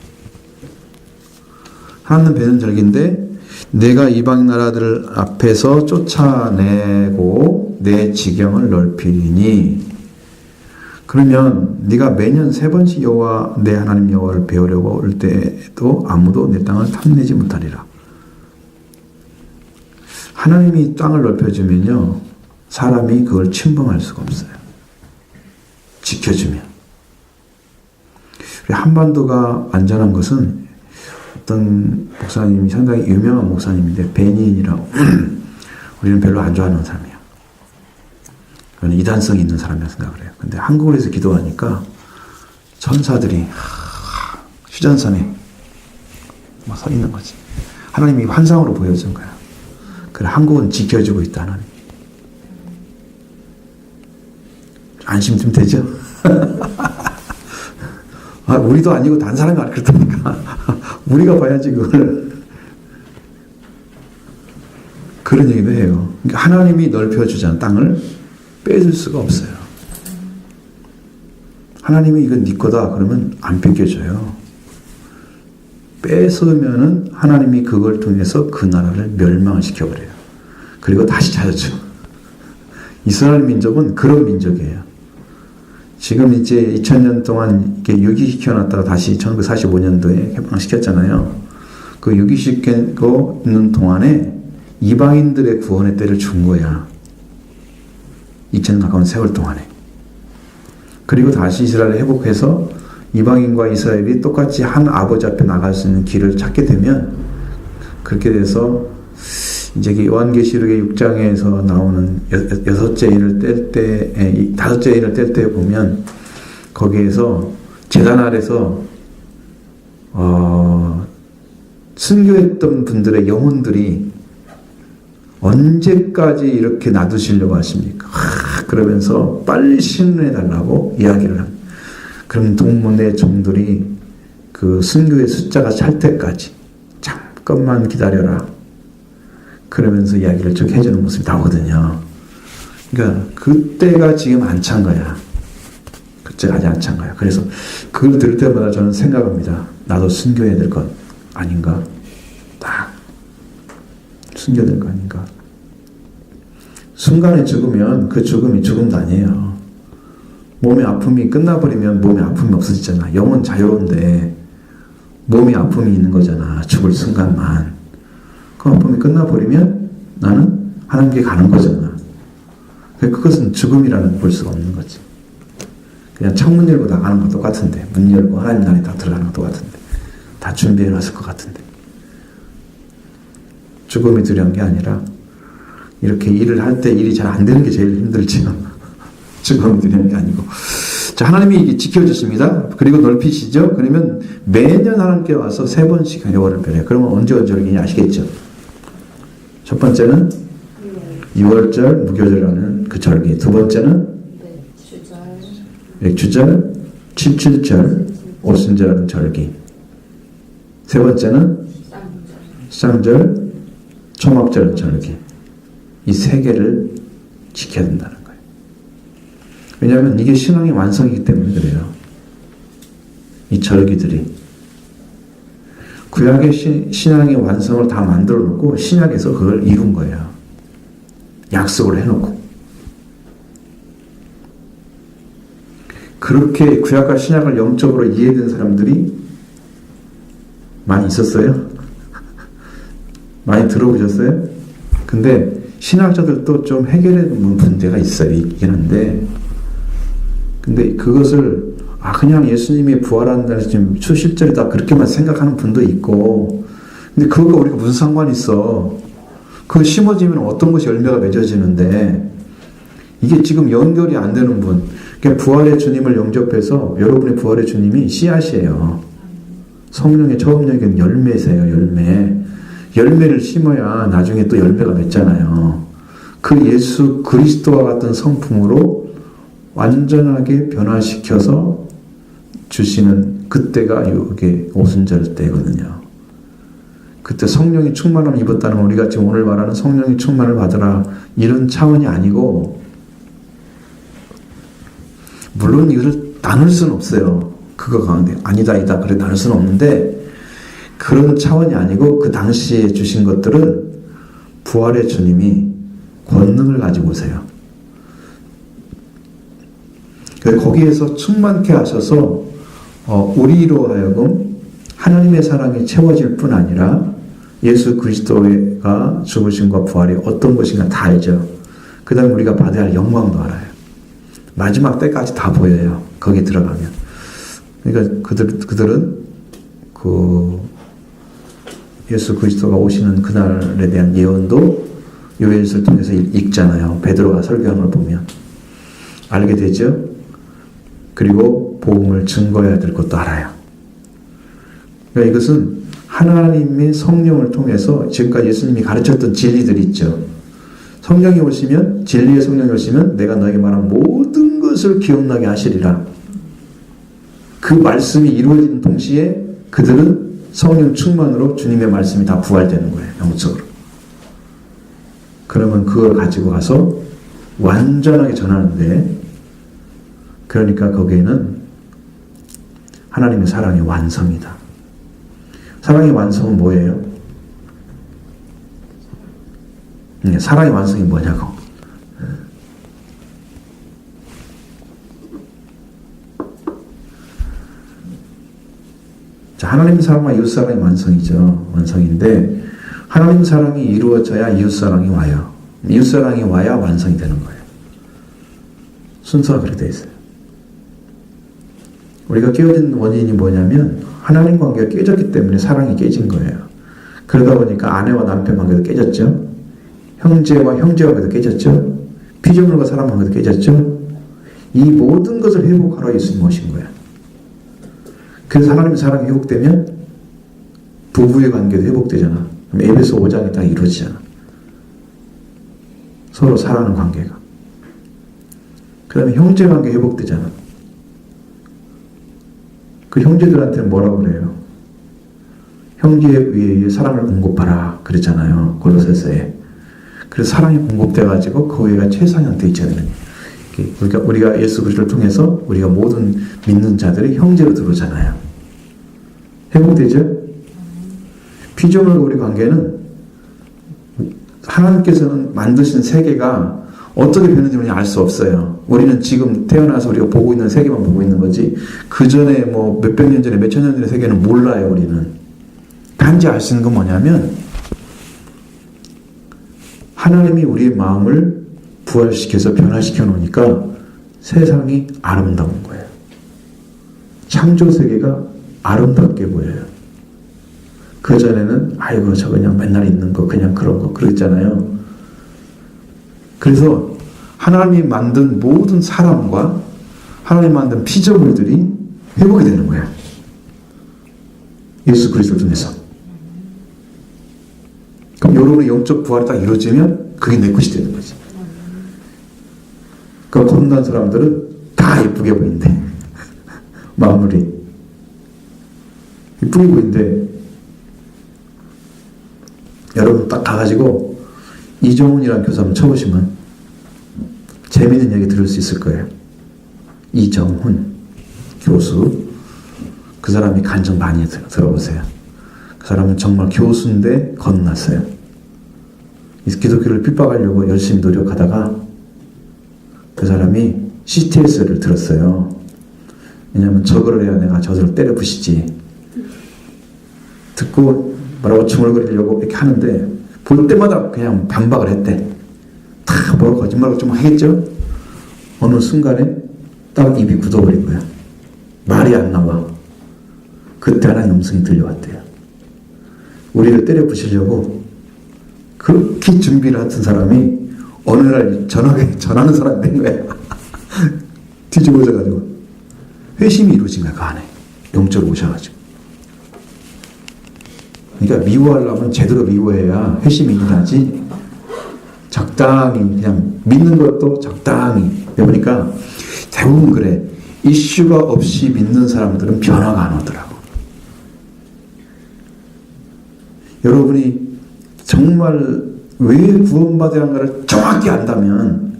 하나님 배우는 절기인데 내가 이방 나라들 앞에서 쫓아내고 내 지경을 넓히니 그러면 네가 매년 3번씩 여호와 내 하나님 여호와를 배우려고 올 때도 아무도 내 땅을 탐내지 못하리라. 하나님이 땅을 넓혀주면요 사람이 그걸 침범할 수가 없어요. 지켜주면. 한반도가 안전한 것은 어떤 목사님이 상당히 유명한 목사님인데 베니인이라고 우리는 별로 안 좋아하는 사람이에요. 저는 이단성이 있는 사람이라고 생각을 해요. 근데 한국을 해서 기도하니까 천사들이 휴전선에 막 서 있는 거지. 하나님이 환상으로 보여준 거야. 그래 한국은 지켜주고 있다 하나님. 안심 좀 되죠? 우리도 아니고 다른 사람이 그렇다니까. 우리가 봐야지 그걸. 그런 얘기도 해요. 그러니까 하나님이 넓혀주자는 땅을 뺏을 수가 없어요. 하나님이 이건 네 거다 그러면 안 뺏겨줘요. 뺏으면은 하나님이 그걸 통해서 그 나라를 멸망을 시켜버려요. 그리고 다시 찾아줘. 이스라엘 민족은 그런 민족이에요. 지금 이제 2000년 동안 이렇게 유기시켜놨다가 다시 1945년도에 해방시켰잖아요. 그 유기시키고 있는 동안에 이방인들의 구원의 때를 준 거야. 2000년 가까운 세월 동안에. 그리고 다시 이스라엘을 회복해서 이방인과 이스라엘이 똑같이 한 아버지 앞에 나갈 수 있는 길을 찾게 되면 그렇게 돼서 이제 요한계시록의 6장에서 나오는 여섯째 인을 뗄 때, 다섯째 인을 뗄 때 보면 거기에서 제단 아래서 순교했던 분들의 영혼들이 언제까지 이렇게 놔두시려고 하십니까? 그러면서 빨리 신문해 달라고 이야기를 합니다. 그럼 동문의 종들이 그 순교의 숫자가 찰 때까지 잠깐만 기다려라. 그러면서 이야기를 쭉 해주는 모습이 나오거든요. 그러니까 그때가 지금 안 찬 거야. 그때가 아직 안 찬 거야. 그래서 그걸 들을 때마다 저는 생각합니다. 나도 순교해야 될 것 아닌가? 딱 순교해야 될 것 아닌가? 순간에 죽으면 그 죽음이 죽음도 아니에요. 몸의 아픔이 끝나버리면 몸의 아픔이 없어지잖아. 영은 자유로운데 몸의 아픔이 있는 거잖아. 죽을 순간만. 그 아픔이 끝나버리면 나는 하나님께 가는 거잖아. 그것은 죽음이라는 볼 수가 없는 거지. 그냥 창문 열고 나가는 것 똑같은데 문 열고 하나님 나라에 다 들어가는 것 똑같은데 다 준비해 놨을 것 같은데 죽음이 두려운 게 아니라 이렇게 일을 할 때 일이 잘 안 되는 게 제일 힘들지요. 죽음이 두려운 게 아니고. 자, 하나님이 지켜주십니다. 그리고 넓히시죠. 그러면 매년 하나님께 와서 3번씩 여호와를 배려해요. 그러면 언제 절기인지 아시겠죠? 첫 번째는 6월절 무교절이라는 그 절기. 두 번째는 맥주절, 칠칠절, 오순절은 절기. 세 번째는 쌍절, 초막절은 절기. 이 세 개를 지켜야 된다는 거예요. 왜냐하면 이게 신앙의 완성이기 때문에 그래요. 이 절기들이. 구약의 신앙의 완성을 다 만들어 놓고 신약에서 그걸 이룬 거예요. 약속을 해놓고. 그렇게 구약과 신약을 영적으로 이해된 사람들이 많이 있었어요? 많이 들어보셨어요? 근데 신학자들도 좀 해결해 놓은 문제가 있어요. 있긴 한데. 근데 그것을 그냥 예수님이 부활한다는 지금 추실절이다 그렇게만 생각하는 분도 있고, 근데 그것과 우리가 무슨 상관이 있어? 그거 심어지면 어떤 것이 열매가 맺어지는데, 이게 지금 연결이 안 되는 분, 그러니까 부활의 주님을 영접해서 여러분의 부활의 주님이 씨앗이에요. 성령의 처음 여긴 열매세요. 열매를 심어야 나중에 또 열매가 맺잖아요. 그 예수 그리스도와 같은 성품으로 완전하게 변화시켜서 주시는 그때가 이게 오순절 때거든요. 그때 성령이 충만함을 입었다는 건 우리가 지금 오늘 말하는 성령이 충만을 받으라 이런 차원이 아니고, 물론 이것을 나눌 수는 없어요. 그거 가운데 아니다 그래 나눌 수는 없는데, 그런 차원이 아니고 그 당시에 주신 것들은 부활의 주님이 권능을 가지고 오세요. 거기에서 충만케 하셔서 우리로 하여금 하나님의 사랑이 채워질 뿐 아니라 예수 그리스도가 죽으심과 부활이 어떤 것인가 다 알죠. 그 다음에 우리가 받아야 할 영광도 알아요. 마지막 때까지 다 보여요. 거기에 들어가면. 그러니까 그들은 그 예수 그리스도가 오시는 그날에 대한 예언도 요엘서를 통해서 읽잖아요. 베드로가 설교한 걸 보면 알게 되죠. 그리고 복음을 증거해야 될 것도 알아요. 그러니까 이것은 하나님의 성령을 통해서 지금까지 예수님이 가르쳤던 진리들이 있죠. 성령이 오시면, 진리의 성령이 오시면 내가 너에게 말한 모든 것을 기억나게 하시리라. 그 말씀이 이루어지는 동시에 그들은 성령 충만으로 주님의 말씀이 다 부활되는 거예요. 영적으로. 그러면 그걸 가지고 가서 완전하게 전하는데, 그러니까 거기에는 하나님의 사랑의 완성이다. 사랑의 완성은 뭐예요? 사랑의 완성이 뭐냐고. 자, 하나님 사랑과 이웃 사랑의 완성이죠. 완성인데, 하나님 사랑이 이루어져야 이웃 사랑이 와요. 이웃 사랑이 와야 완성이 되는 거예요. 순서가 그렇게 되어 있어요. 우리가 깨어진 원인이 뭐냐면 하나님 관계가 깨졌기 때문에 사랑이 깨진 거예요. 그러다 보니까 아내와 남편 관계도 깨졌죠. 형제와 형제 관계도 깨졌죠. 피조물과 사람 관계도 깨졌죠. 이 모든 것을 회복하러 예수님 오신 거예요. 그래서 하나님의 사랑이 회복되면 부부의 관계도 회복되잖아. 에베소 5장이 딱 이루어지잖아. 서로 사랑하는 관계가. 그 다음에 형제 관계 회복되잖아. 그 형제들한테는 뭐라고 그래요? 형제에 의해 사랑을 공급하라 그랬잖아요. 골로새서에. 그래서 사랑이 공급돼가지고 그 의가 최상 형태에 있어야 되는 거예요. 우리가 예수 그리스도를 통해서 우리가 모든 믿는 자들이 형제로 들어오잖아요. 회복되죠? 피조물과 우리 관계는 하나님께서는 만드신 세계가 어떻게 변했는지 우리는 알 수 없어요. 우리는 지금 태어나서 우리가 보고 있는 세계만 보고 있는 거지, 그 전에 뭐 몇백 년 전에 몇천 년 전의 세계는 몰라요. 우리는 단지 알 수 있는 건 뭐냐면 하나님이 우리의 마음을 부활시켜서 변화시켜 놓으니까 세상이 아름다운 거예요. 창조 세계가 아름답게 보여요. 그 전에는 아이고 저 그냥 맨날 있는 거 그냥 그런 거 그랬잖아요. 그래서 하나님이 만든 모든 사람과 하나님이 만든 피조물들이 회복이 되는 거예요. 예수 그리스도를 통해서. 그럼 여러분의 영적 부활이 딱 이루어지면 그게 내 것이 되는 거지. 그러니까 거듭난 사람들은 다 예쁘게 보이는데 마무리. 이쁘게 보이는데 여러분 딱 가가지고 이정훈이라는 교사 한번 쳐보시면 재미있는 얘기 들을 수 있을 거예요. 이정훈 교수, 그 사람이 간증 많이 들어보세요. 그 사람은 정말 교수인데 건넜어요. 기독교를 핍박하려고 열심히 노력하다가 그 사람이 CTS를 들었어요. 왜냐하면 저거를 해야 내가 저들을 때려 부시지. 듣고 뭐라고 중얼거리려고 이렇게 하는데 볼 때마다 그냥 반박을 했대. 다 뭐라고 거짓말을 좀 하겠죠? 어느 순간에 딱 입이 굳어버린 거야. 말이 안 나와. 그때 하나님 음성이 들려왔대요. 우리를 때려 부시려고 그렇게 준비를 했던 사람이 어느 날 전하는 사람이 된 거야. 뒤집어져가지고 회심이 이루어진 거야. 그 안에 영적으로 오셔가지고. 그러니까 미워하려면 제대로 미워해야 회심이 일어나지. 적당히 그냥 믿는 것도 적당히. 그러니까 대부분 그래. 이슈가 없이 믿는 사람들은 변화가 안 오더라고. 여러분이 정말 왜 구원받아야 하는가를 정확히 안다면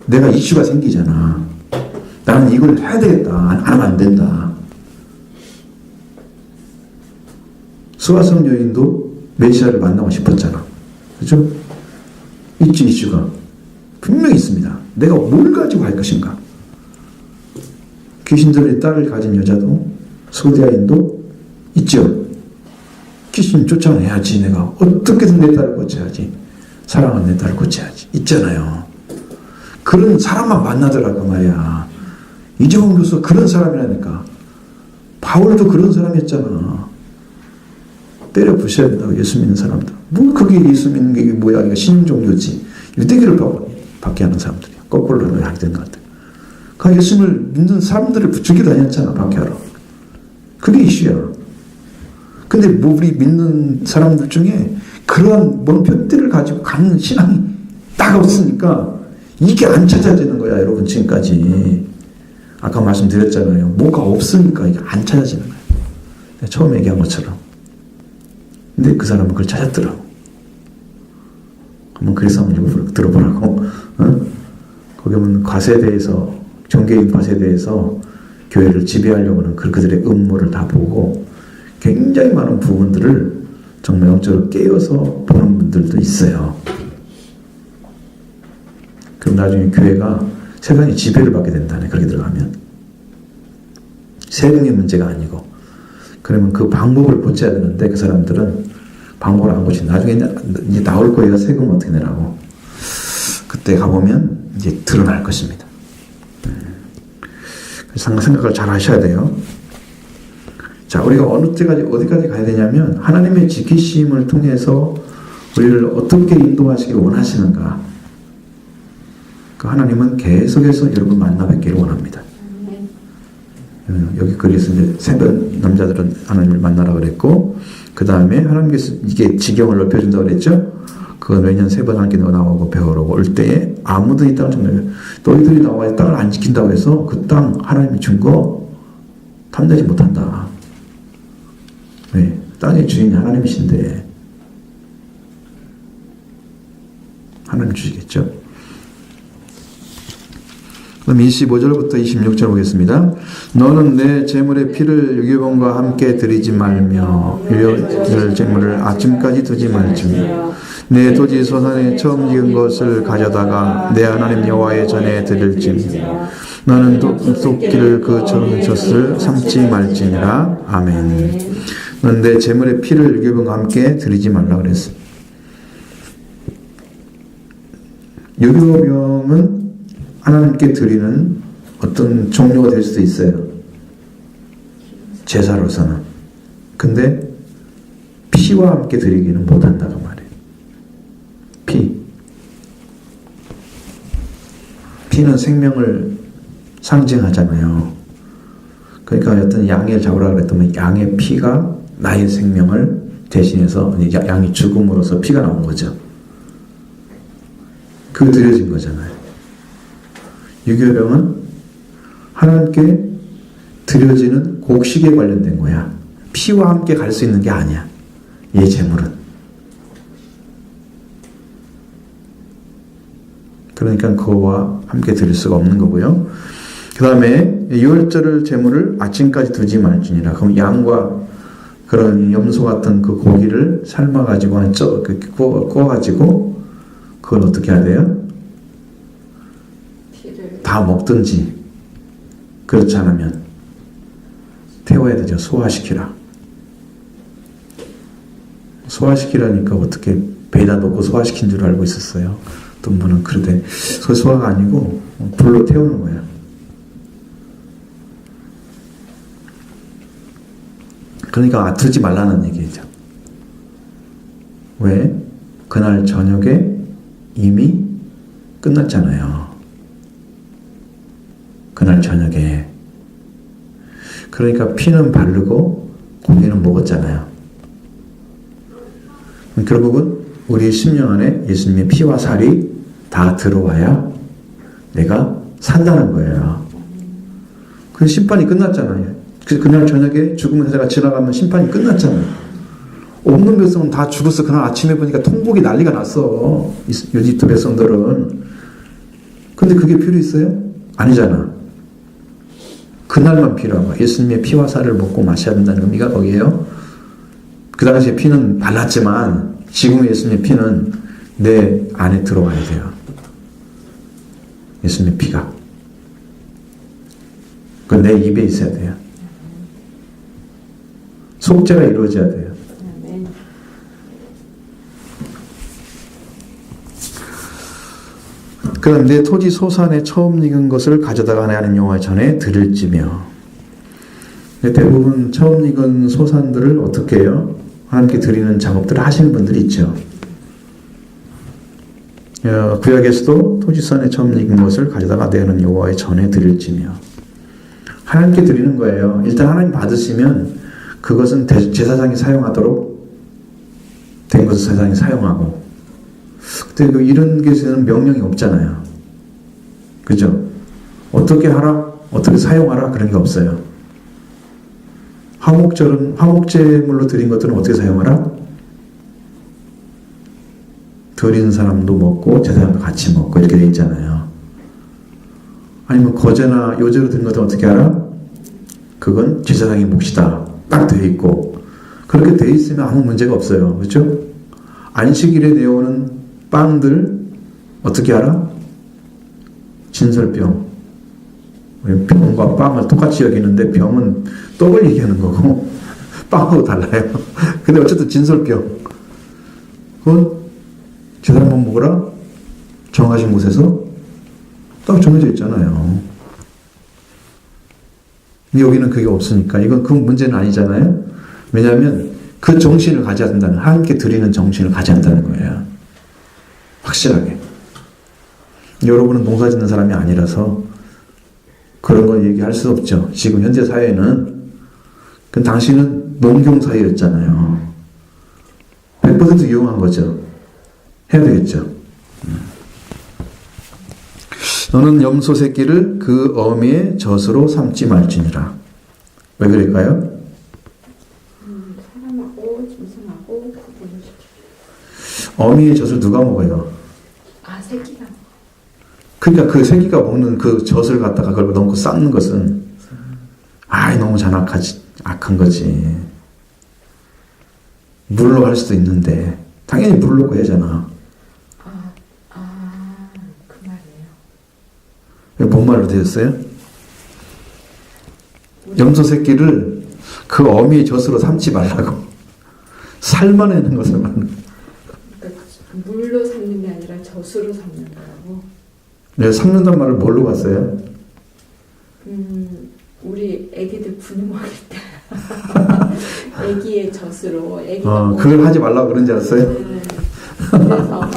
내가 이슈가 생기잖아. 나는 이걸 해야 되겠다. 안 하면 안 된다. 수화성 여인도 메시아를 만나고 싶었잖아. 그렇죠? 있지, 이슈가. 분명히 있습니다. 내가 뭘 가지고 할 것인가. 귀신들의 딸을 가진 여자도 소디아인도 있죠. 귀신 쫓아내야지. 내가 어떻게든 내 딸을 고쳐야지. 사랑하는 내 딸을 고쳐야지. 있잖아요. 그런 사람만 만나더라고 말이야. 이정훈 교수 그런 사람이라니까. 바울도 그런 사람이었잖아. 때려 부셔야 된다고 예수 믿는 사람들. 뭐 그게 예수 믿는 게 뭐야. 이거 신종교지. 유대교를 받게 하는 사람들이야. 거꾸로 하게 되는 것 같아. 그 예수를 믿는 사람들을 부추겨 다녔잖아. 받게 하러. 그게 이슈야. 근데 뭐 우리 믿는 사람들 중에 그러한 뭔 편들을 가지고 가는 신앙이 딱 없으니까 이게 안 찾아지는 거야. 여러분 지금까지. 아까 말씀드렸잖아요. 뭐가 없으니까 이게 안 찾아지는 거야. 내가 처음에 얘기한 것처럼. 근데 그 사람은 그걸 찾았더라고. 한번 그래서 한번 들어보라고. 어? 거기 보면 과세대에서 종교인 과세대에서 교회를 지배하려고 하는 그들의 음모를 다 보고 굉장히 많은 부분들을 정말 영적으로 깨어서 보는 분들도 있어요. 그럼 나중에 교회가 세상의 지배를 받게 된다네. 그렇게 들어가면. 세금의 문제가 아니고. 그러면 그 방법을 고쳐야 되는데 그 사람들은 방법을 안 고치고 나중에 이제 나올 거예요. 세금 어떻게 내라고. 그때 가보면 이제 드러날 것입니다. 생각을 잘 하셔야 돼요. 자, 우리가 어느 때까지 어디까지 가야 되냐면 하나님의 지키심을 통해서 우리를 어떻게 인도하시길 원하시는가. 그 하나님은 계속해서 여러분 만나 뵙기를 원합니다. 여기 그래서 이제 새벽 남자들은 하나님을 만나라 그랬고 그 다음에 하나님께서 이게 지경을 높여준다고 그랬죠. 그건 매년 세 번 함께 나오고 배우러고 올 때에 아무도 이 땅을 정말 너희들이 나와서 땅을 안 지킨다고 해서 그 땅 하나님이 준 거 탐내지 못한다. 네, 땅의 주인이 하나님이신데 하나님 주시겠죠. 그럼 25절부터 26절 보겠습니다. 너는 내 제물의 피를 유기범과 함께 드리지 말며 유혈 제물을 아침까지 두지 말지며 내 토지 소산에 처음 지은 것을 가져다가 내 하나님 여호와의 전에 드릴지며 너는 도끼를 그 처음 젖을 삼지 말지니라. 아멘. 너는 내 제물의 피를 유기범과 함께 드리지 말라 그랬어. 유기범은 하나님께 드리는 어떤 종류가 될 수도 있어요. 제사로서는. 근데 피와 함께 드리기는 못한다고 말해요. 피는 생명을 상징하잖아요. 그러니까 어떤 양을 잡으라 그랬더니 양의 피가 나의 생명을 대신해서 양이 죽음으로써 피가 나온 거죠. 그거 드려진 거잖아요. 유교병은 하나님께 드려지는 곡식에 관련된 거야. 피와 함께 갈 수 있는 게 아니야. 이 제물은. 그러니까 그거와 함께 드릴 수가 없는 거고요. 그 다음에 유월절 제물을 아침까지 두지 말지니라. 그럼 양과 그런 염소 같은 그 고기를 삶아가지고 구워가지고 그걸 어떻게 해야 돼요? 다 먹든지 그렇지 않으면 태워야 되죠. 소화시키라. 소화시키라니까 어떻게 배에다 놓고 소화시킨 줄 알고 있었어요. 어떤 분은 그러되 소화가 아니고 불로 태우는 거예요. 그러니까 두지 말라는 얘기죠. 왜? 그날 저녁에 이미 끝났잖아요. 그날 저녁에. 그러니까 피는 바르고 고기는 먹었잖아요. 결국은 우리 심령 안에 예수님의 피와 살이 다 들어와야 내가 산다는 거예요. 그 심판이 끝났잖아요. 그날 저녁에 죽음의 세자가 지나가면 심판이 끝났잖아요. 없는 백성은 다 죽었어. 그날 아침에 보니까 통곡이 난리가 났어. 이집트 백성들은. 근데 그게 필요 있어요? 아니잖아. 그날만 필요한 거야. 예수님의 피와 살을 먹고 마셔야 된다는 의미가 거기에요. 그 당시에 피는 발랐지만 지금 예수님의 피는 내 안에 들어와야 돼요. 예수님의 피가. 그건 내 입에 있어야 돼요. 속죄가 이루어져야 돼요. 그럼 내 토지 소산에 처음 익은 것을 가져다가 하나님 여호와 전에 드릴지며. 대부분 처음 익은 소산들을 어떻게 해요? 하나님께 드리는 작업들을 하시는 분들이 있죠. 구약에서도 토지 소산에 처음 익은 것을 가져다가 내 하나님 여호와의 전에 드릴지며. 하나님께 드리는 거예요. 일단 하나님 받으시면 그것은 제사장이 사용하도록 된 것을 제사장이 사용하고. 근데 이런 것에는 명령이 없잖아요. 그죠? 어떻게 하라? 어떻게 사용하라? 그런 게 없어요. 화목제물로 드린 것들은 어떻게 사용하라? 드린 사람도 먹고 제사장도 같이 먹고 이렇게 돼 있잖아요. 아니면 거제나 요제로 드린 것들은 어떻게 하라? 그건 제사장의 몫이다. 딱 되어 있고. 그렇게 되어 있으면 아무 문제가 없어요. 그렇죠? 안식일에 내오는 빵들 어떻게 알아? 진설병. 병과 빵을 똑같이 여기는데 병은 떡을 얘기하는 거고 빵하고 달라요. 근데 어쨌든 진설병. 그건 제사장만 먹으라 정하신 곳에서 딱 정해져 있잖아요. 여기는 그게 없으니까 이건 그 문제는 아니잖아요. 왜냐하면 그 정신을 가져야 된다는, 하나님께 드리는 정신을 가져야 한다는 거예요. 확실하게. 여러분은 농사 짓는 사람이 아니라서 그런 걸 얘기할 수 없죠. 지금 현재 사회는. 그 당신은 농경사회였잖아요. 100% 이용한 거죠. 해야 되겠죠. 너는 염소 새끼를 그 어미의 젖으로 삼지 말지니라. 왜 그럴까요? 사람하고 짐승하고 구분을 시키죠. 어미의 젖을 누가 먹어요? 아, 새끼가. 그러니까 그 새끼가 먹는 그 젖을 갖다가 그걸 넣고 삶는 것은 너무 악한 거지. 물로 할 수도 있는데 당연히 물로 넣고 해야잖아. 그 말이에요. 뭔 말로 되셨어요? 염소 새끼를 그 어미의 젖으로 삼지 말라고. 삶아내는 것을 말하는. 그러니까 물로 삶는 게 아니라 젖으로 삶는 거라고. 네, 삶는단 말을 뭘로 봤어요? 우리 애기들 분유 먹일 때 애기의 젖으로 그걸 하지 말라고 그런 줄 알았어요? 네. 그래서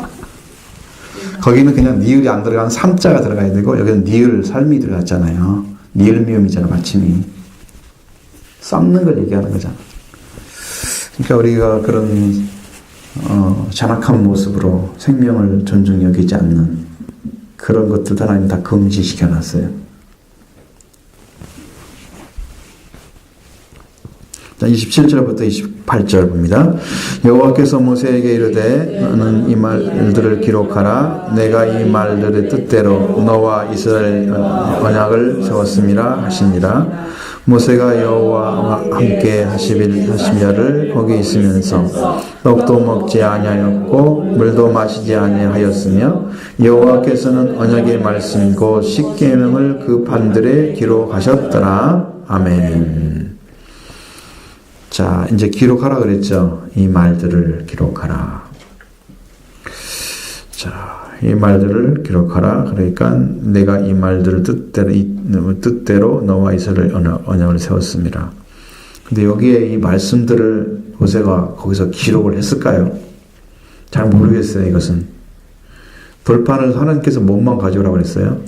거기는 그냥 니을이 안 들어간 삼자가 들어가야 되고 여기는 니을 삶이 들어갔잖아요. 니을 미음이잖아, 받침이. 삶는 걸 얘기하는 거잖아. 그러니까 우리가 그런 잔악한 모습으로 생명을 존중히 여기지 않는 그런 것들 하나님 다 금지시켜놨어요. 자, 27절부터 28절 봅니다. 여호와께서 모세에게 이르되 너는 이 말들을 기록하라. 내가 이 말들의 뜻대로 너와 이스라엘 언약을 세웠음이라 하시니라. 모세가 여호와와 함께 하시자를 거기 있으면서 떡도 먹지 아니하였고 물도 마시지 아니하였으며 여호와께서는 언약의 말씀 곧 십계명을 그 판들에 기록하셨더라. 아멘. 자, 이제 기록하라 그랬죠. 이 말들을 기록하라. 자, 이 말들을 기록하라. 그러니까 내가 이 말들을 뜻대로 너와 이스라엘 언약을 세웠습니다. 근데 여기에 이 말씀들을 모세가 거기서 기록을 했을까요? 잘 모르겠어요, 이것은. 돌판을 하나님께서 뭐만 가져오라고 그랬어요?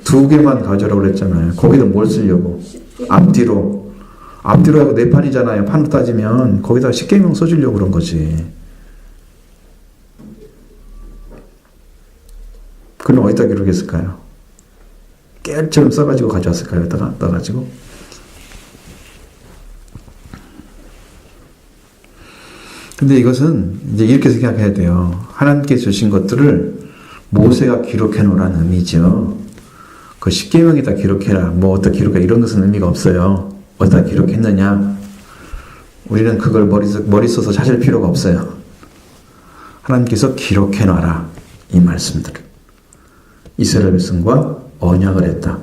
2개만 가져오라고 그랬잖아요. 거기다 뭘 쓰려고? 앞뒤로 하고 4판이잖아요. 판으로 따지면 거기다 십계명 써주려고 그런 거지. 그럼 어디다 기록했을까요? 깨알처럼 써가지고 가져왔을까요? 떠가지고. 근데 이것은 이제 이렇게 생각해야 돼요. 하나님께 주신 것들을 모세가 기록해 놓으라는 의미죠. 그 십계명에다 기록해라. 뭐 어디다 기록해 이런 것은 의미가 없어요. 어디다 기록했느냐? 우리는 그걸 머리 써서 찾을 필요가 없어요. 하나님께서 기록해 놔라. 이 말씀들을. 이스라엘 백성과 언약을 했다.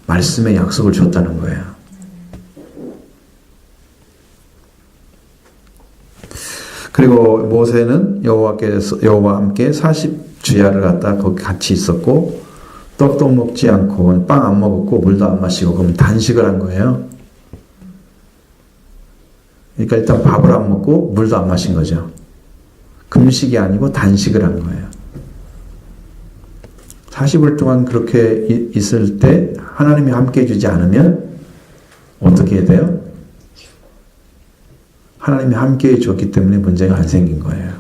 말씀의 약속을 줬다는 거예요. 그리고 모세는 여호와와 함께 40주야를 갖다 거기 같이 있었고 떡도 먹지 않고 빵 안 먹었고 물도 안 마시고 그럼 단식을 한 거예요. 그러니까 일단 밥을 안 먹고 물도 안 마신 거죠. 금식이 아니고 단식을 한 거예요. 40일 동안 그렇게 있을 때 하나님이 함께 해주지 않으면 어떻게 해야 돼요? 하나님이 함께 해줬기 때문에 문제가 안 생긴 거예요.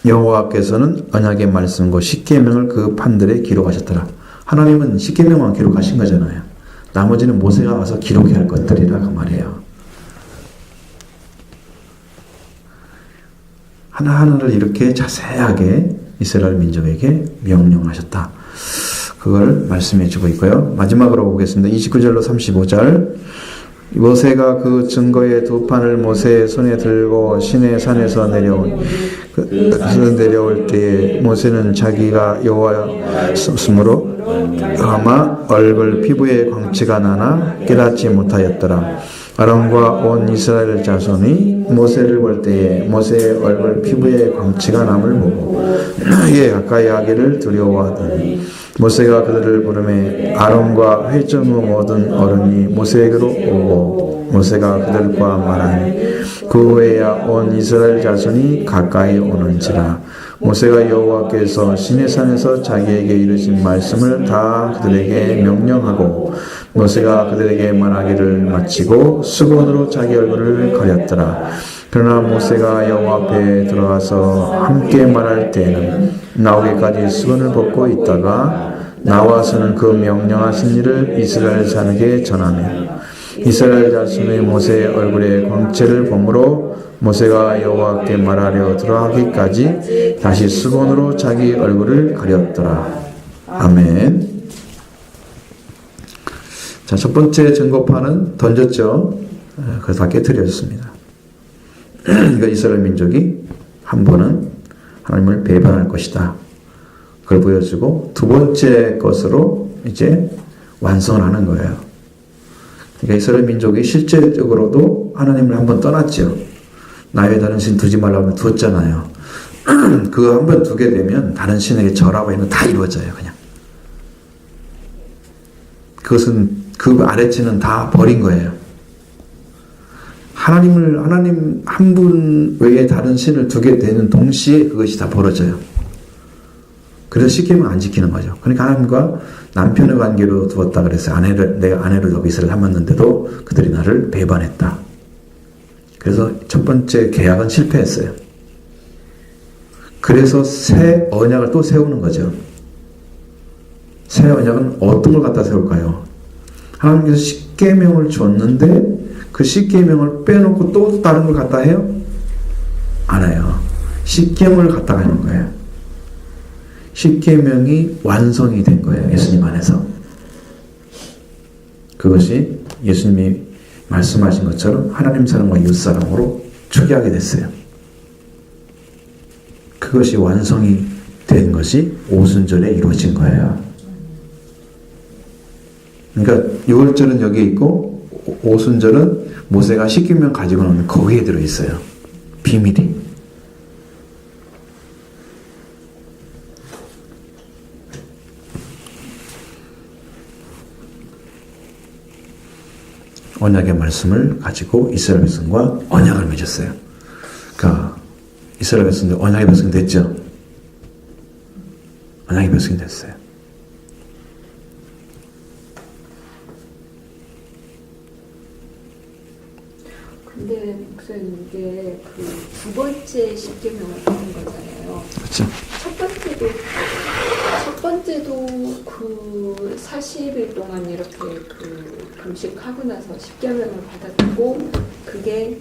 여호와께서는 언약의 말씀과 십계명을 그 판들에 기록하셨더라. 하나님은 십계명만 기록하신 거잖아요. 나머지는 모세가 와서 기록해야 할 것들이라 그 말이에요. 하나하나를 이렇게 자세하게 이스라엘 민족에게 명령하셨다. 그걸 말씀해 주고 있고요. 마지막으로 보겠습니다. 29절로 35절. 모세가 그 증거의 2판을 모세의 손에 들고 시내 산에서 내려올 때에 모세는 자기가 여호와였으므로 아마 얼굴 피부에 광채가 나나 깨닫지 못하였더라. 아론과 온 이스라엘 자손이 모세를 볼 때에 모세의 얼굴 피부에 광채가 남을 보고 그에게 가까이 하기를 두려워하더니 모세가 그들을 부르매 아론과 회중 후 모든 어른이 모세에게로 오고 모세가 그들과 말하니 그 후에야 온 이스라엘 자손이 가까이 오는지라. 모세가 여호와께서 시내산에서 자기에게 이르신 말씀을 다 그들에게 명령하고 모세가 그들에게 말하기를 마치고 수건으로 자기 얼굴을 가렸더라. 그러나 모세가 여호와 앞에 들어가서 함께 말할 때에는 나오기까지 수건을 벗고 있다가 나와서는 그 명령하신 일을 이스라엘 자손에게 전하며 이스라엘 자손의 모세의 얼굴에 광채를 보므로 모세가 여호와께 말하려 들어가기까지 다시 수건으로 자기 얼굴을 가렸더라. 아멘. 자, 첫 번째 증거판은 던졌죠. 그래서 다 깨트려졌습니다. 그러니까 이스라엘 민족이 한 번은 하나님을 배반할 것이다. 그걸 보여주고 두 번째 것으로 이제 완성을 하는 거예요. 그러니까 이스라엘 민족이 실제적으로도 하나님을 한 번 떠났죠. 나 외에 다른 신 두지 말라고 두었잖아요. 그거 한 번 두게 되면 다른 신에게 절하고 있는 다 이루어져요. 그냥. 그것은 그 아래치는 다 버린 거예요. 하나님 한 분 외에 다른 신을 두게 되는 동시에 그것이 다 벌어져요. 그래서 십계명 안 지키는 거죠. 그러니까 하나님과 남편의 관계로 두었다 그랬어요. 내가 아내를 두고 이스라엘 삼았는데도 그들이 나를 배반했다. 그래서 첫 번째 계약은 실패했어요. 그래서 새 언약을 또 세우는 거죠. 새 언약은 어떤 걸 갖다 세울까요? 하나님께서 십계명을 줬는데 그 십계명을 빼놓고 또 다른 걸 갖다 해요? 안 해요. 십계명을 갖다가 하는 거예요. 십계명이 완성이 된 거예요. 예수님 안에서. 그것이 예수님이 말씀하신 것처럼 하나님 사랑과 이웃 사랑으로 초기하게 됐어요. 그것이 완성이 된 것이 오순절에 이루어진 거예요. 그러니까 6월절은 여기에 있고 오순절은 모세가 십계명 가지고 나오는 거기에 들어있어요. 비밀이. 언약의 말씀을 가지고 이스라엘 백성과 언약을 맺었어요. 그러니까 이스라엘 백성들 언약의 백성이 됐죠. 언약의 백성이 됐어요. 근데 목사님 이게 그 두 번째 십계명을 받은 거잖아요. 그렇죠. 첫 번째도 그 40일 동안 이렇게 그 금식하고 나서 십계명을 받았고 그게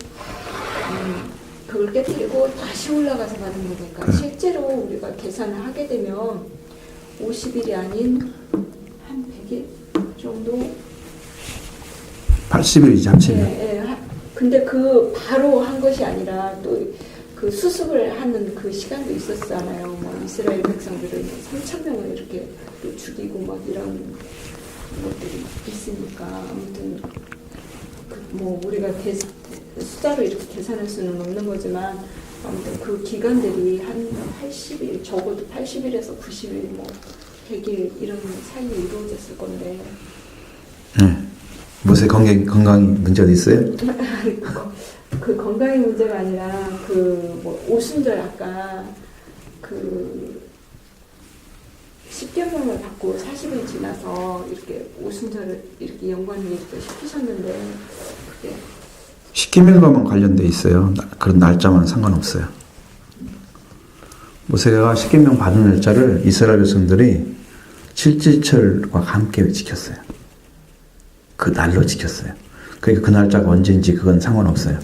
그걸 깨뜨리고 다시 올라가서 받은 거니까 실제로 우리가 계산을 하게 되면 50일이 아닌 한 100일 정도 80일이지 합치면. 예. 근데 그 바로 한 것이 아니라 또 그 수습을 하는 그 시간도 있었잖아요. 뭐 이스라엘 백성들을 3,000명을 이렇게 또 죽이고 막 이런 것들이 있으니까 아무튼 뭐 우리가 숫자로 이렇게 계산할 수는 없는 거지만 아무튼 그 기간들이 한 80일 적어도 80일에서 90일 뭐 100일 이런 사이에 이루어졌을 건데. 네. 모세 건강이 문제가 있어요? 그 건강의 문제가 아니라 그 뭐 오순절 아까 그 십계명을 받고 40일 지나서 이렇게 오순절을 이렇게 연관을 이렇게 시키셨는데 그게 십계명과만 관련돼 있어요. 그런 날짜와는 상관없어요. 모세가 십계명 받은 날짜를 이스라엘 백성들이 칠지철과 함께 지켰어요. 그 날로 지켰어요. 그러니까 그 날짜가 언제인지 그건 상관없어요.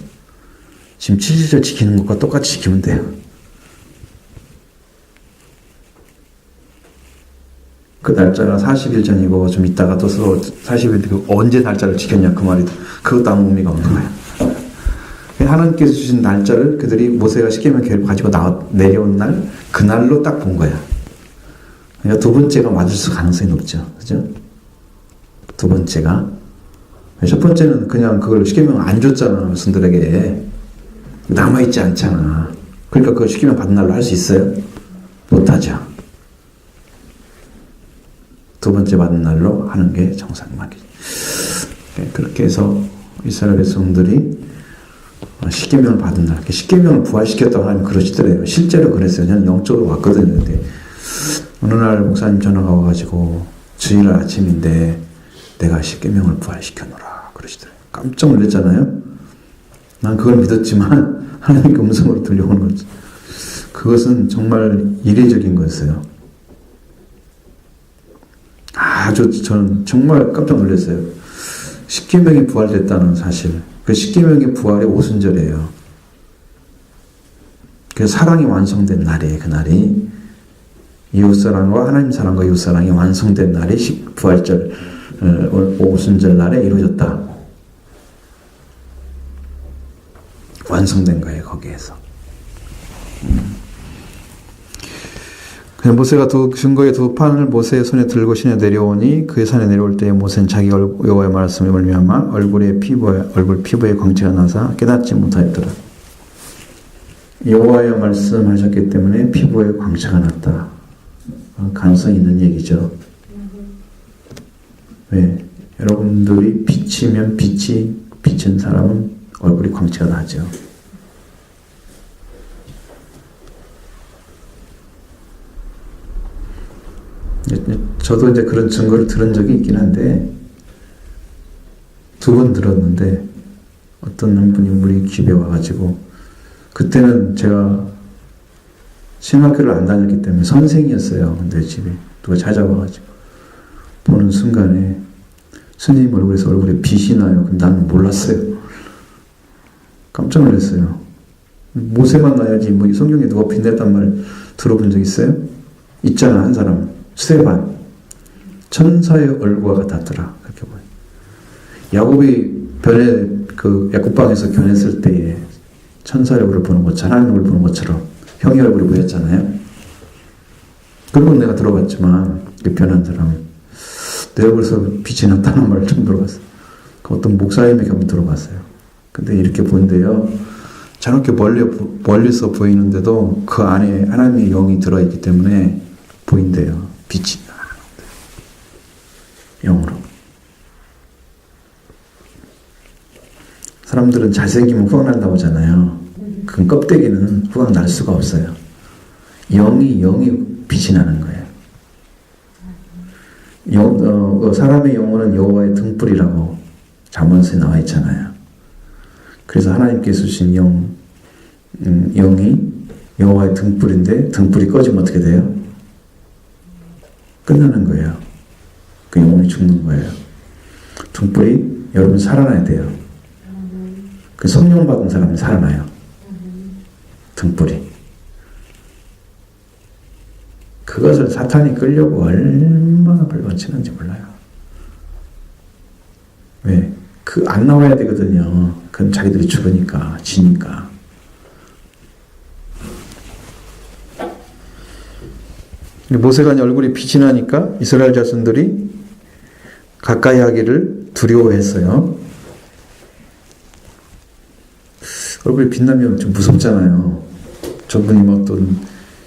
지금 7일절 지키는 것과 똑같이 지키면 돼요. 그 날짜가 40일 전이고 좀 있다가 또 40일 그 언제 날짜를 지켰냐 그 말이 그것도 아무 의미가 없는 거예요. 하나님께서 주신 날짜를 그들이 모세가 십계명 계획을 가지고 내려온 날 그날로 딱 본 거야. 그러니까 두 번째가 맞을 수 가능성이 높죠. 그죠? 두 번째가 첫 번째는 그냥 그걸 십계명 안 줬잖아 백성들에게. 남아있지 않잖아. 그러니까 그걸 십계명 받은 날로 할 수 있어요? 못하죠. 두 번째 받은 날로 하는 게 정상이죠. 그렇게 해서 이스라엘 백성들이 십계명을 받은 날, 십계명을 부활시켰다고 하나님 그러시더래요. 실제로 그랬어요. 저는 영적으로 왔거든요. 근데 어느 날 목사님 전화가 와가지고 주일날 아침인데 내가 십계명을 부활시켜놓으라 그러시더래요. 깜짝 놀랐잖아요. 난 그걸 믿었지만 하나님의 음성으로 들려오는 거죠. 그것은 정말 이례적인 거였어요. 아주 저는 정말 깜짝 놀랐어요. 십계명이 부활됐다는 사실. 그 십계명의 부활이 오순절이에요. 그 사랑이 완성된 날이에요. 그 날이 이웃사랑과 하나님 사랑과 이웃사랑이 완성된 날이 부활절 오순절 날에 이루어졌다. 완성된 거예요. 거기에서. 모세가 증거의 두 판을 모세의 손에 들고 신에 내려오니 그의 산에 내려올 때에 모세는 자기 여호와의 말씀에 말미암아 얼굴 피부에 광채가 나사 깨닫지 못하였더라. 여호와의 말씀하셨기 때문에 피부에 광채가 났다. 가능성이 있는 얘기죠. 왜? 여러분들이 비치면 빛이 비친 사람은 얼굴이 광채가 나죠. 저도 이제 그런 증거를 들은 적이 있긴 한데, 두 번 들었는데, 어떤 한 분이 우리 집에 와가지고, 그때는 제가 신학교를 안 다녔기 때문에 선생이었어요. 근데 집에 누가 찾아와가지고, 보는 순간에 스님 얼굴에서 얼굴에 빛이 나요. 근데 나는 몰랐어요. 깜짝 놀랐어요. 모세만 나야지 뭐 성경에 누가 빛냈단 말 들어본 적 있어요? 있잖아, 한 사람. 스데반. 천사의 얼굴과 같았더라. 그렇게 보여. 야곱이 야곱방에서 견했을 때에 천사의 얼굴을 보는 것처럼, 하나님 얼굴을 보는 것처럼 형의 얼굴이 보였잖아요. 그런 건 내가 들어봤지만, 그 변한 사람. 내 얼굴에서 빛이 났다는 말을 좀 들어봤어요. 그 어떤 목사님에게 한번 들어봤어요. 근데 이렇게 보는데요. 저렇게 멀리서 보이는데도 그 안에 하나님의 영이 들어있기 때문에 보인대요. 빛이. 영으로. 사람들은 잘생기면 후각 난다고 하잖아요. 그건 껍데기는 후각 날 수가 없어요. 영이 빛이 나는 거예요. 사람의 영혼은 여호와의 등불이라고 잠언서에 나와 있잖아요. 그래서 하나님께서 주신 영이 여호와의 등불인데 등불이 꺼지면 어떻게 돼요? 끝나는 거예요. 그 영혼이 죽는 거예요. 등불이 여러분 살아나야 돼요. 그 성령 받은 사람이 살아나요. 등불이. 그것을 사탄이 끌려고 얼마나 벌거치는지 몰라요. 왜? 안 나와야 되거든요. 그럼 자기들이 죽으니까, 지니까. 모세가 얼굴이 빛이 나니까 이스라엘 자손들이 가까이 하기를 두려워했어요. 얼굴이 빛나면 좀 무섭잖아요. 저분이 뭐 어떤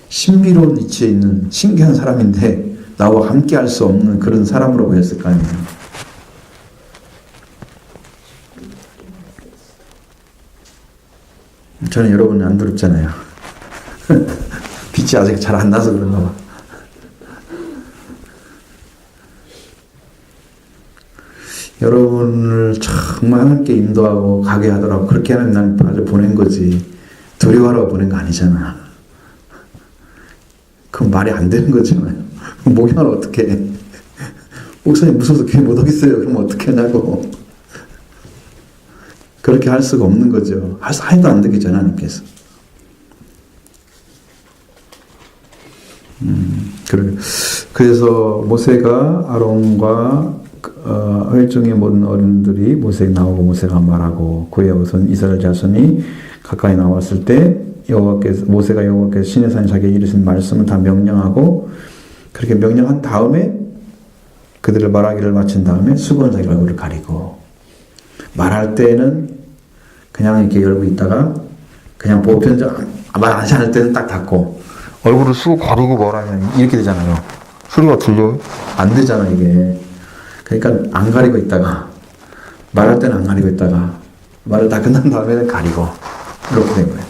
신비로운 위치에 있는 신기한 사람인데 나와 함께 할 수 없는 그런 사람으로 보였을 거 아니에요. 저는 여러분 안 두렵잖아요. 빛이 아직 잘 안 나서 그런가 봐. 여러분을 정말 하나님께 인도하고 가게 하더라고 그렇게 하는 난 아주 보낸 거지 두려워하라고 보낸 거 아니잖아. 그건 말이 안 되는 거잖아요. 목양을 어떻게 해. 목사님 무서워서 교회 못 오겠어요. 그럼 어떻게 하냐고. 그렇게 할 수가 없는 거죠. 해도 안 되겠죠, 하나님께서. 그래서 모세가 아론과 혈중의 모든 어른들이 모세에게 나오고 모세가 말하고 그에 우선 이스라엘 자손이 가까이 나왔을 때 모세가 여호와께서 시내산에 자기에게 이르신 말씀을 다 명령하고 그렇게 명령한 다음에 그들을 말하기를 마친 다음에 수건을 자기 얼굴을 가리고 말할 때는 그냥 이렇게 열고 있다가 그냥 보편적 말하지 않을 때는 딱 닫고 얼굴을 쑥 가리고 뭐라면 이렇게 되잖아요. 소리가 들려요? 안 되잖아 이게. 그러니까 안 가리고 있다가 말할 때는 안 가리고 있다가 말을 다 끝난 다음에는 가리고 이렇게 된 거예요.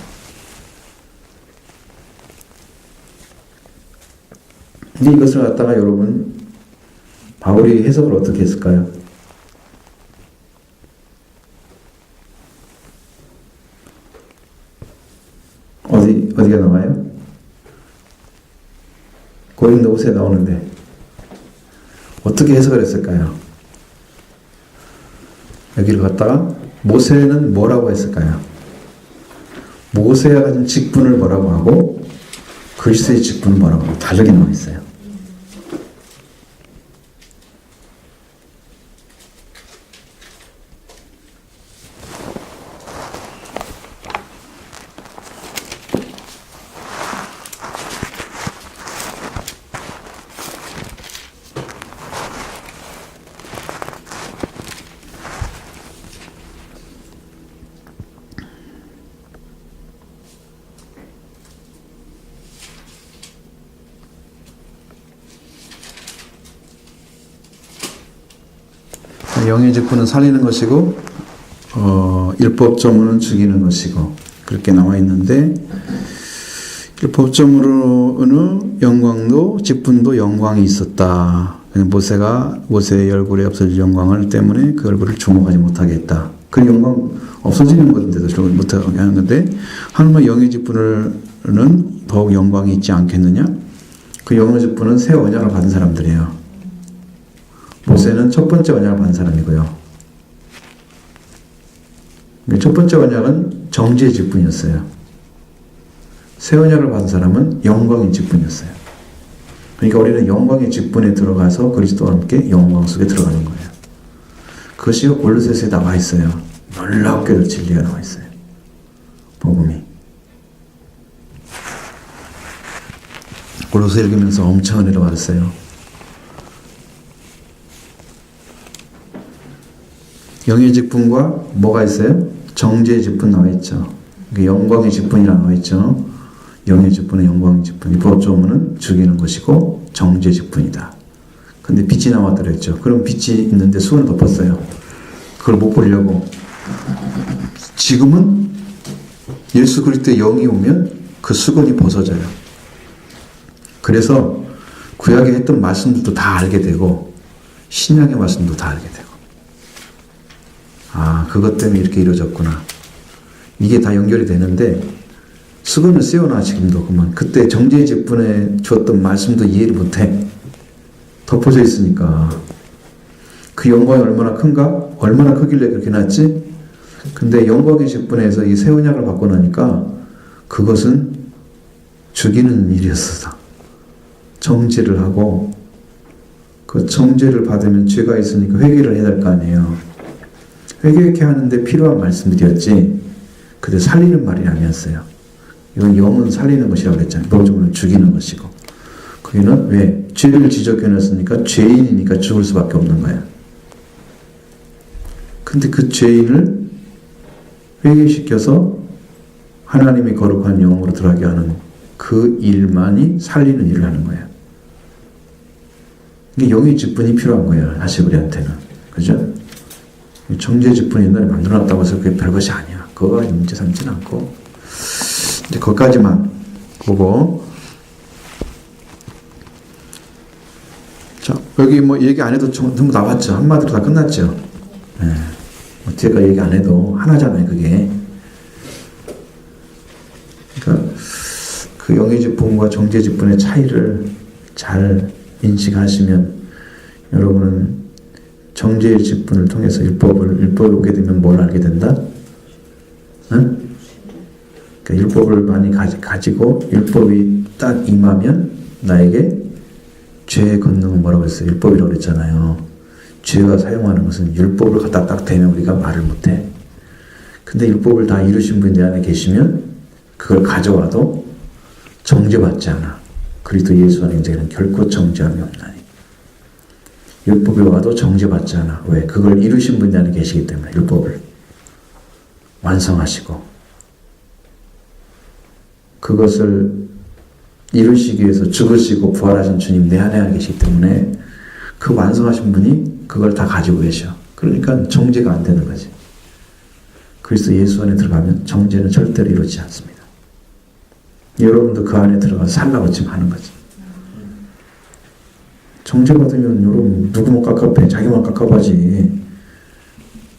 근데 이것을 갖다가 여러분 바울이 해석을 어떻게 했을까요? 어디가 나와요? 고린도후서에 나오는데 어떻게 해석을 했을까요? 여기를 갖다가 모세는 뭐라고 했을까요? 모세가 가진 직분을 뭐라고 하고 그리스도의 직분은 뭐라고 하고 다르게 나와 있어요. 영의 직분은 살리는 것이고 율법점으로는 죽이는 것이고 그렇게 나와 있는데 율법점으로는 영광도 직분도 영광이 있었다. 모세의 얼굴에 없어질 영광을 때문에 그 얼굴을 주목하지 못하게 했다. 그 영광 없어지는 건데도 주목을 못하게 하는 건데 하나님의 영의 직분은 더욱 영광이 있지 않겠느냐? 그 영의 직분은 새 언약을 받은 사람들이에요. 모세는 첫 번째 언약을 받은 사람이고요. 첫 번째 언약은 정죄의 직분이었어요. 새 언약을 받은 사람은 영광의 직분이었어요. 그러니까 우리는 영광의 직분에 들어가서 그리스도와 함께 영광 속에 들어가는 거예요. 그것이 골로새서에 나와 있어요. 놀랍게도 진리가 나와 있어요. 복음이. 골로새 읽으면서 엄청 은혜를 받았어요. 영의 직분과 뭐가 있어요? 정죄의 직분 나와 있죠. 영광의 직분이라 나와 있죠. 영의 직분은 영광의 직분. 이 법조문은 죽이는 것이고 정죄의 직분이다. 근데 빛이 나왔더랬죠. 그럼 빛이 있는데 수건을 덮었어요. 그걸 못 보려고. 지금은 예수 그리스도의 영이 오면 그 수건이 벗어져요. 그래서 구약에 했던 말씀들도 다 알게 되고 신약의 말씀도 다 알게 되고, 아, 그것 때문에 이렇게 이루어졌구나. 이게 다 연결이 되는데 수건을 씌워놔 지금도. 그만 그때 정죄의 직분에 주었던 말씀도 이해를 못해. 덮어져 있으니까. 그 영광이 얼마나 큰가? 얼마나 크길래 그렇게 났지? 근데 영광의 직분에서 이 새 언약을 받고 나니까 그것은 죽이는 일이었어. 정죄를 하고, 그 정죄를 받으면 죄가 있으니까 회개를 해야 될 거 아니에요. 회개케 하는데 필요한 말씀들이었지, 근데 살리는 말이 아니었어요. 이건 영은 살리는 것이라고 그랬잖아요. 법조문은 죽이는 것이고. 그게는 왜? 죄를 지적해놨으니까 죄인이니까 죽을 수밖에 없는 거야. 근데 그 죄인을 회개시켜서 하나님이 거룩한 영으로 들어가게 하는 그 일만이 살리는 일을 하는 거예요. 이게 영의 직분이 필요한 거예요. 사실 우리한테는. 그죠? 정죄 직분이 옛날에 만들어놨다고 해서 그게 별것이 아니야. 그거가 문제 삼지는 않고. 이제 거기까지만 보고. 자, 여기 뭐 얘기 안 해도 전부 나왔죠. 한마디로 다 끝났죠. 네. 뒤에가 얘기 안 해도 하나잖아요, 그게. 그러니까 그 영의 직분과 정죄 직분의 차이를 잘 인식하시면 여러분은 정죄의 직분을 통해서 율법을 오게 되면 뭘 알게 된다? 응? 그러니까 율법을 많이 가지고 율법이 딱 임하면 나에게 죄의 권능은 뭐라고 했어요? 율법이라고 그랬잖아요. 죄가 사용하는 것은 율법을 갖다 딱 대면 우리가 말을 못해. 근데 율법을 다 이루신 분이 내 안에 계시면 그걸 가져와도 정죄받지 않아. 그리스도 예수 안에 인생에는 결코 정죄함이 없나니. 율법이 와도 정죄받지 않아. 왜? 그걸 이루신 분이 안에 계시기 때문에. 율법을 완성하시고 그것을 이루시기 위해서 죽으시고 부활하신 주님 내 안에 계시기 때문에 그 완성하신 분이 그걸 다 가지고 계셔. 그러니까 정죄가 안 되는 거지. 그리스도 예수 안에 들어가면 정죄는 절대로 이루어지지 않습니다. 여러분도 그 안에 들어가서 살라고 지금 하는 거지. 정죄받으면 여러분 누구만 깝깝해? 자기만 깝깝하지.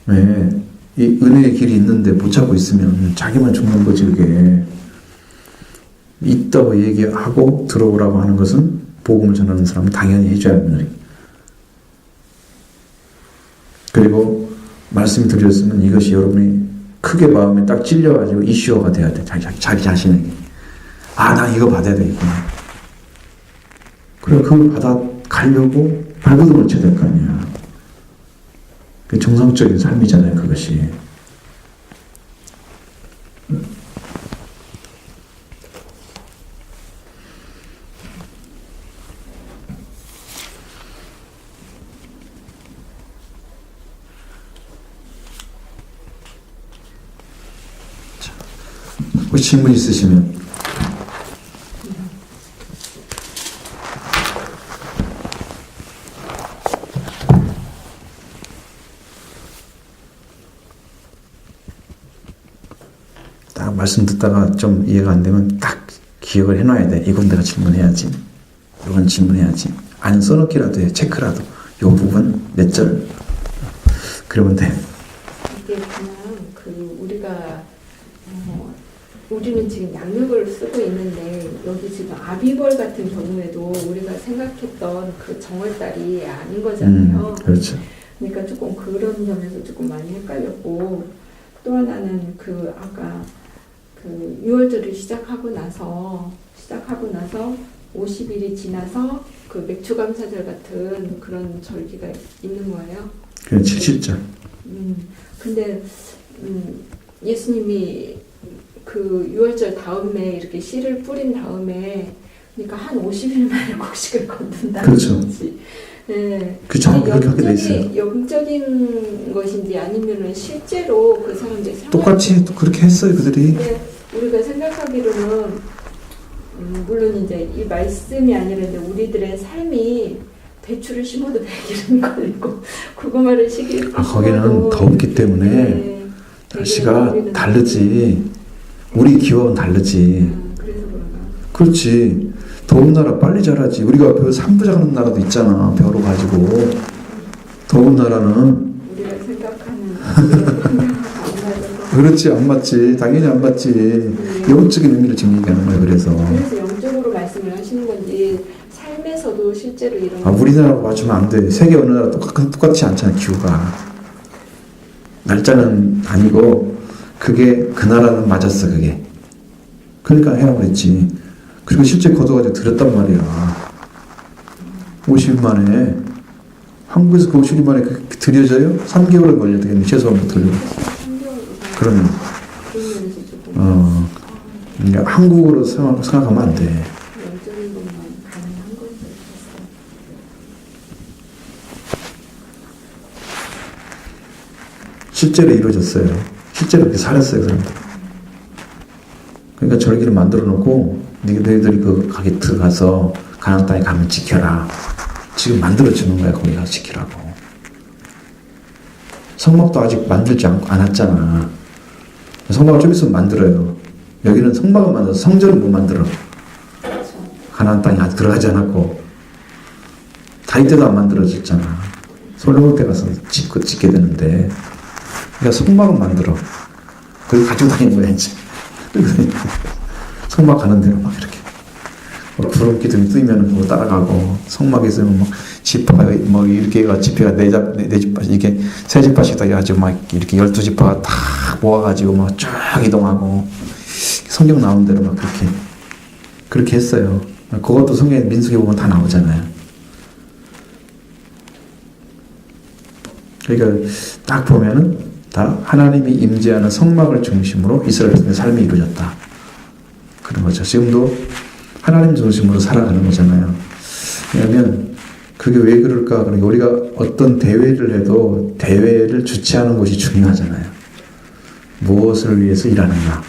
왜? 이 은혜의 길이 있는데 못 찾고 있으면 자기만 죽는 거지. 그게 있다고 얘기하고 들어오라고 하는 것은 복음을 전하는 사람은 당연히 해줘야 하는 일이. 그리고 말씀이 들렸으면 이것이 여러분이 크게 마음에 딱 찔려가지고 이슈어가 돼야 돼. 자기 자신에게. 아, 나 이거 받아야 되겠구나. 그래, 그걸 받아가려고 발버둥을 쳐야 될 거 아니야. 그 정상적인 삶이잖아요, 그것이. 혹시 질문 있으시면. 딱 말씀 듣다가 좀 이해가 안 되면 딱 기억을 해놔야 돼. 이건 내가 질문해야지. 이건 질문해야지. 안 써놓기라도 해. 체크라도. 요 부분 몇 절. 그러면 돼. 이게 그냥 그 우리가 우리는 지금 양육을 쓰고 있는데 여기 지금 아비벌 같은 경우에도 우리가 생각했던 그 정월달이 아닌 거잖아요. 그렇죠. 그러니까 조금 그런 점에서 조금 많이 헷갈렸고 또 하나는 그 아까 그 6월절을 시작하고 나서 50일이 지나서 그 맥추감사절 같은 그런 절기가 있는 거예요. 그게 70절. 근데 예수님이 그 6월절 다음에 이렇게 씨를 뿌린 다음에 그러니까 한 50일 만에 곡식을 거둔다는 그렇죠. 거지. 네. 그렇죠. 그렇게 하게 돼 있어요. 영적인 것인지 아니면은 실제로 그 사람들이 생활 똑같이 또 그렇게 했어요, 그들이. 근데 우리가 생각하기로는 물론 이제 이 말씀이 아니라 이제 우리들의 삶이 배추를 심어도 100일은 걸리고 고구마를 심어도 거기는 덥기 때문에 날씨가 다르지. 우리 기후는 다르지. 그래서 그런가. 그렇지. 더운 나라 빨리 자라지. 우리가 벼 산부자라는 나라도 있잖아. 벼로 가지고. 더운 나라는. 우리가 생각하는 그렇지. 안 맞지. 당연히 안 맞지. 영적인 의미를 지금 얘기하는 거야. 그래서 영적으로 말씀을 하시는 건지 삶에서도 실제로 이런 우리나라하고 맞추면 안 돼. 세계 어느 나라 똑같지 않잖아. 기후가. 날짜는 아니고 그게 그 나라는 맞았어. 그게. 그러니까 해라고 그랬지. 그리고 실제 거둬가지고 들었단 말이야. 50일 만에. 한국에서 그 50일 만에 들여져요? 3개월은 걸려야 되겠네. 최소한 들려. 그러면. 그러니까 한국으로 생각하면 안 돼. 영적인 것만 가능한 거죠. 실제로 이루어졌어요. 실제로 그렇게 살았어요. 그 사람들. 그러니까 절기를 만들어 놓고 너희들이 그 가게 들어가서 가나안 땅에 가면 지켜라. 지금 만들어 주는 거야. 거기 가서 지키라고. 성막도 아직 만들지 않았잖아. 성막을 좀 있으면 만들어요. 여기는 성막을 만들어서 성전은 못 만들어. 가나안 땅에 아직 들어가지 않았고 다윗 때도 안 만들어졌잖아. 솔로몬 때 가서 짓게 되는데 그러니까 성막은 만들어. 그걸 가지고 다니는 거야 이제. 성막 가는 대로 막 이렇게 구름 기둥이 뜨면 그거 따라가고 성막에 있으면 막 지파가 뭐 이렇게 해가 지파가 네 지파씩 이렇게 세 지파씩 다 해가지고 막 이렇게 12지파가 다 모아가지고 막 쫙 이동하고 성경 나오는 대로 막 그렇게 했어요. 그것도 성경 민수기 보면 다 나오잖아요. 그러니까 딱 보면은 다 하나님이 임재하는 성막을 중심으로 이스라엘 백성의 삶이 이루어졌다. 그런 거죠. 지금도 하나님 중심으로 살아가는 거잖아요. 왜냐하면 그게 왜 그럴까? 그러니까 우리가 어떤 대회를 해도 대회를 주최하는 것이 중요하잖아요. 무엇을 위해서 일하는가?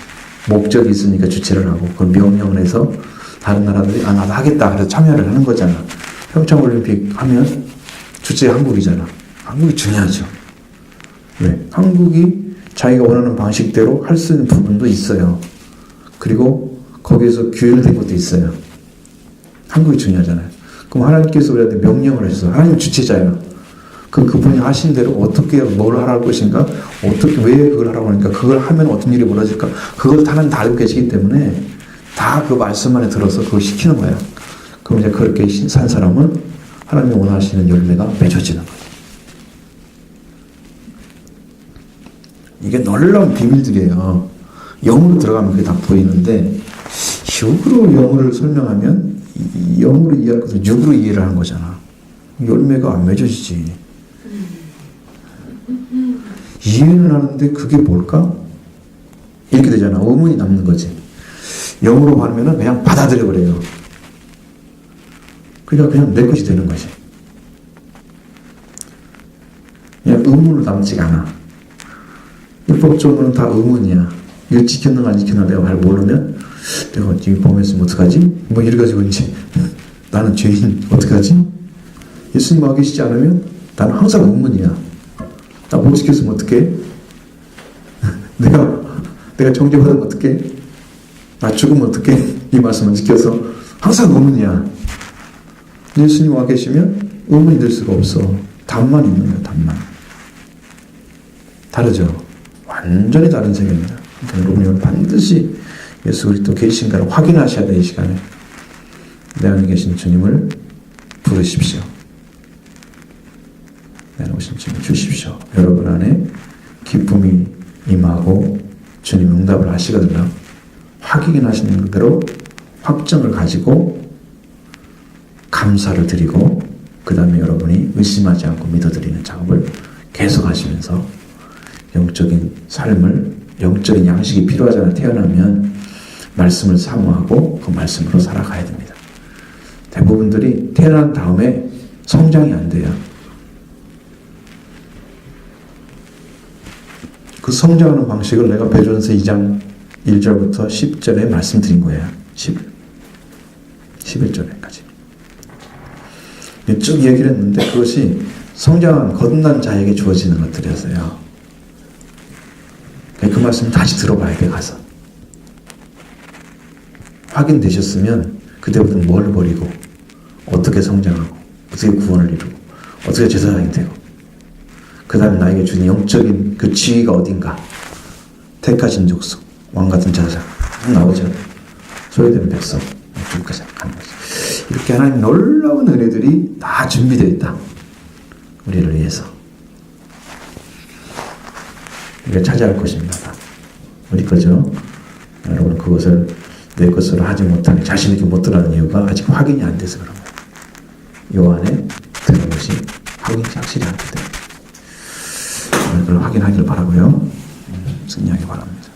목적이 있으니까 주최를 하고 그걸 명령을 해서 다른 나라들이 나도 하겠다 그래서 참여를 하는 거잖아. 평창올림픽 하면 주최 한국이잖아. 한국이 중요하죠. 왜? 한국이 자기가 원하는 방식대로 할 수 있는 부분도 있어요. 그리고 거기에서 규율된 것도 있어요. 한국이 중요하잖아요. 그럼 하나님께서 우리한테 명령을 하셔서 하나님 주체자예요. 그분이 하신 대로 어떻게 뭘 하라고 것인가, 어떻게 왜 그걸 하라고 하니까 그걸 하면 어떤 일이 벌어질까, 그걸 하나님 다 알고 계시기 때문에 다 그 말씀 안에 들어서 그걸 시키는 거예요. 그럼 이제 그렇게 산 사람은 하나님이 원하시는 열매가 맺어지는 거예요. 이게 놀라운 비밀들이에요. 영으로 들어가면 그게 다 보이는데 육으로 영어를 설명하면 영으로 이해할 것을 육으로 이해를 하는 거잖아. 열매가 안 맺어지지. 이해는 하는데 그게 뭘까? 이렇게 되잖아. 의문이 남는 거지. 영으로 받으면 그냥 받아들여 버려요. 그러니까 그냥 내 것이 되는 거지. 그냥 의문으로 남지가 않아. 율법적으로는 다 의문이야. 이거 지켰는가 안 지켰는가 내가 잘 모르면 내가 이거 범했으면 어떡하지? 뭐 이래가지고 이제 나는 죄인 어떡하지? 예수님 와 계시지 않으면 나는 항상 의문이야. 나 못 지켰으면 어떡해? 내가 정죄받으면 어떡해? 나 죽으면 어떡해? 이 말씀을 지켜서 항상 의문이야. 예수님 와 계시면 의문이 될 수가 없어. 답만 있는 거야. 답만. 다르죠? 완전히 다른 세계입니다. 그러니까 여러분이 반드시 예수 그리스도 계신가를 확인하셔야 돼. 이 시간에 내 안에 계신 주님을 부르십시오. 내 안에 오신 주님을 주십시오. 여러분 안에 기쁨이 임하고 주님 응답을 하시거든요. 확인하시는 대로 확정을 가지고 감사를 드리고 그 다음에 여러분이 의심하지 않고 믿어드리는 작업을 계속 하시면서 영적인 삶을, 영적인 양식이 필요하잖아요. 태어나면 말씀을 사모하고 그 말씀으로 살아가야 됩니다. 대부분들이 태어난 다음에 성장이 안 돼요. 그 성장하는 방식을 내가 베드로전서 2장 1절부터 10절에 말씀드린 거예요. 11절에까지. 쭉 얘기를 했는데 그것이 성장한 거듭난 자에게 주어지는 것들이었어요. 그 말씀 다시 들어봐야 돼. 가서 확인되셨으면 그때부터 뭘 버리고 어떻게 성장하고 어떻게 구원을 이루고 어떻게 제사장이 되고 그 다음에 나에게 주는 영적인 그 지위가 어딘가, 택하신 족속, 왕같은 제사장 나오죠. 소유되는 백성 여기까지 가는 거죠. 이렇게 하나님 놀라운 은혜들이 다 준비되어 있다. 우리를 위해서. 우리가 차지할 것입니다. 다. 우리 거죠. 여러분 그것을 내 것으로 하지 못하는, 자신에게 못 들어가는 이유가 아직 확인이 안 돼서 그런 거예요. 요 안에 드는 것이 확실히 안 돼요. 그걸 확인하길 바라고요. 승리하기 바랍니다.